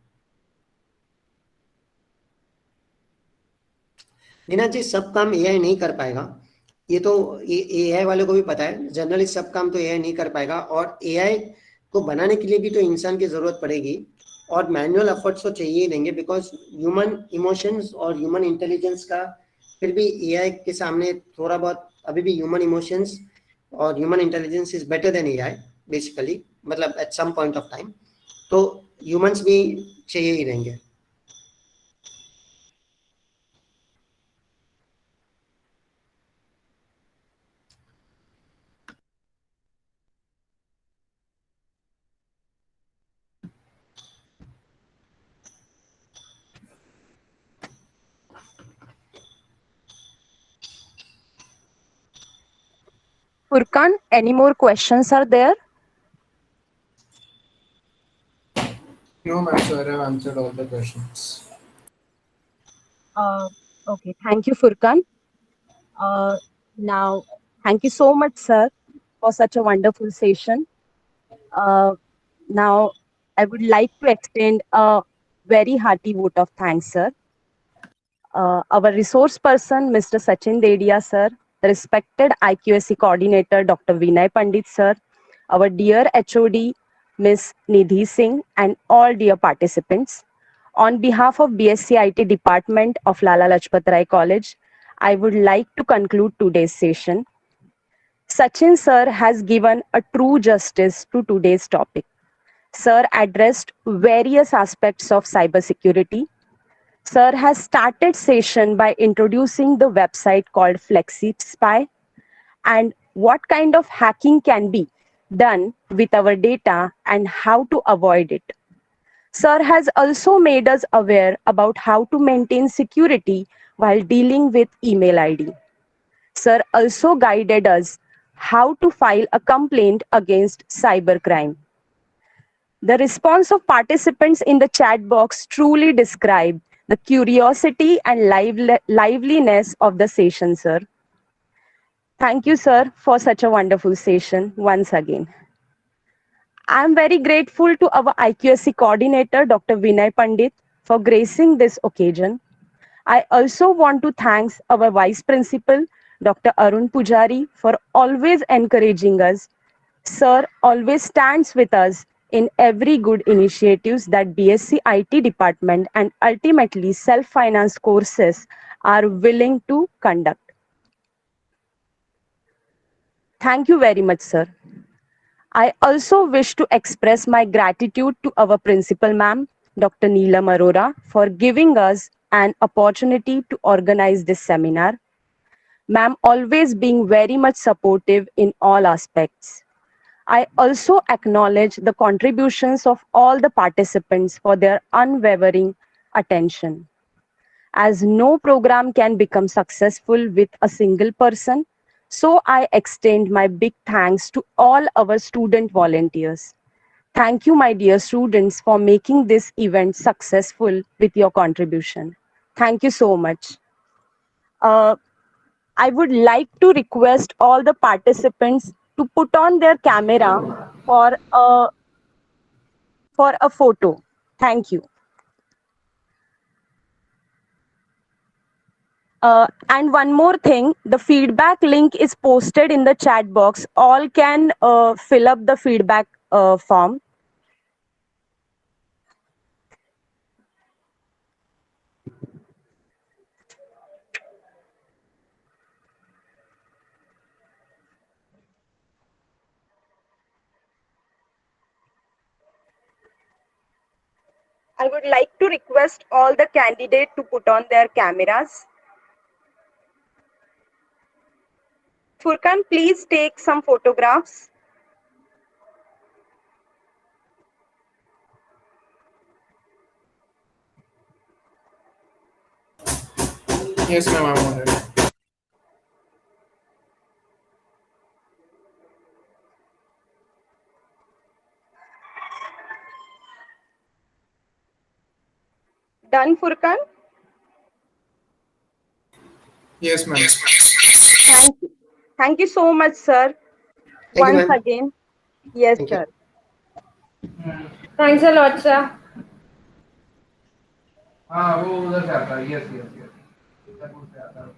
नीना जी, सब काम एआई नहीं कर पाएगा, ये तो एआई वालों को भी पता है। जनरली सब काम तो एआई नहीं कर पाएगा, और एआई को बनाने के लिए भी तो इंसान की जरूरत पड़ेगी, और मैनुअल एफर्ट्स तो चाहिए ही देंगे, बिकॉज ह्यूमन इमोशंस और ह्यूमन इंटेलिजेंस का फिर भी एआई के सामने थोड़ा बहुत अभी भी ह्यूमन इमोशंस और human intelligence is better than AI basically, मतलब at some point of time तो ह्यूमंस भी चाहिए ही रहेंगे। Furkan, any more questions are there? No, ma'am, sir, I've answered all the questions. Okay, thank you, Furkan. Now, thank you so much, sir, for such a wonderful session. Now, I would like to extend a very hearty vote of thanks, sir. Our resource person, Mr. Sachin Dedia, sir, the respected IQSC coordinator, Dr. Vinay Pandit, sir, our dear HOD, Ms. Nidhi Singh, and all dear participants. On behalf of BSc IT Department of Lala Lajpat Rai College, I would like to conclude today's session. Sachin sir has given a true justice to today's topic. Sir addressed various aspects of cybersecurity. Sir has started session by introducing the website called FlexiSpy and what kind of hacking can be done with our data and how to avoid it. Sir has also made us aware about how to maintain security while dealing with email ID. Sir also guided us how to file a complaint against cybercrime. The response of participants in the chat box truly described the curiosity and liveliness of the session, sir. Thank you, sir, for such a wonderful session once again. I am very grateful to our IQSC coordinator, Dr. Vinay Pandit, for gracing this occasion. I also want to thank our Vice Principal, Dr. Arun Pujari, for always encouraging us. Sir always stands with us in every good initiatives that BSc IT department and ultimately self-finance courses are willing to conduct. Thank you very much, sir. I also wish to express my gratitude to our principal ma'am, Dr. Neelam Arora, for giving us an opportunity to organize this seminar. Ma'am always being very much supportive in all aspects. I also acknowledge the contributions of all the participants for their unwavering attention. As no program can become successful with a single person, so I extend my big thanks to all our student volunteers. Thank you, my dear students, for making this event successful with your contribution. Thank you so much. I would like to request all the participants to put on their camera for a photo. Thank you. And one more thing, the feedback link is posted in the chat box. All can fill up the feedback form. I would like to request all the candidates to put on their cameras. Furkan, please take some photographs. Yes, ma'am, I'm on it. Done, Furkan? Yes, ma'am. Thank you. Thank you so much, sir. Thank you, Once ma'am. again. Yes, Thank you. sir. Thanks a lot, sir. हाँ वो उधर से आता है. Yes, yes, yes. उधर से आता है.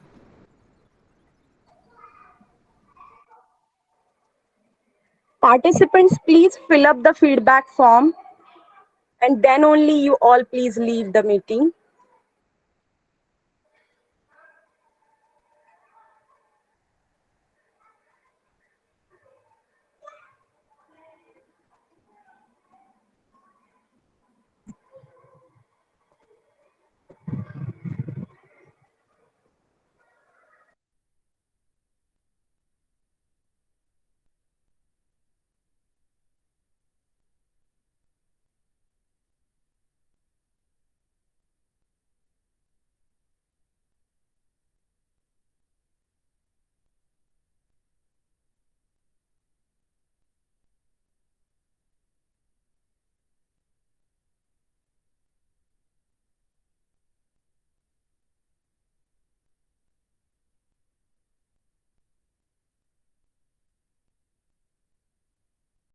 Participants, please fill up the feedback form and then only you all please leave the meeting.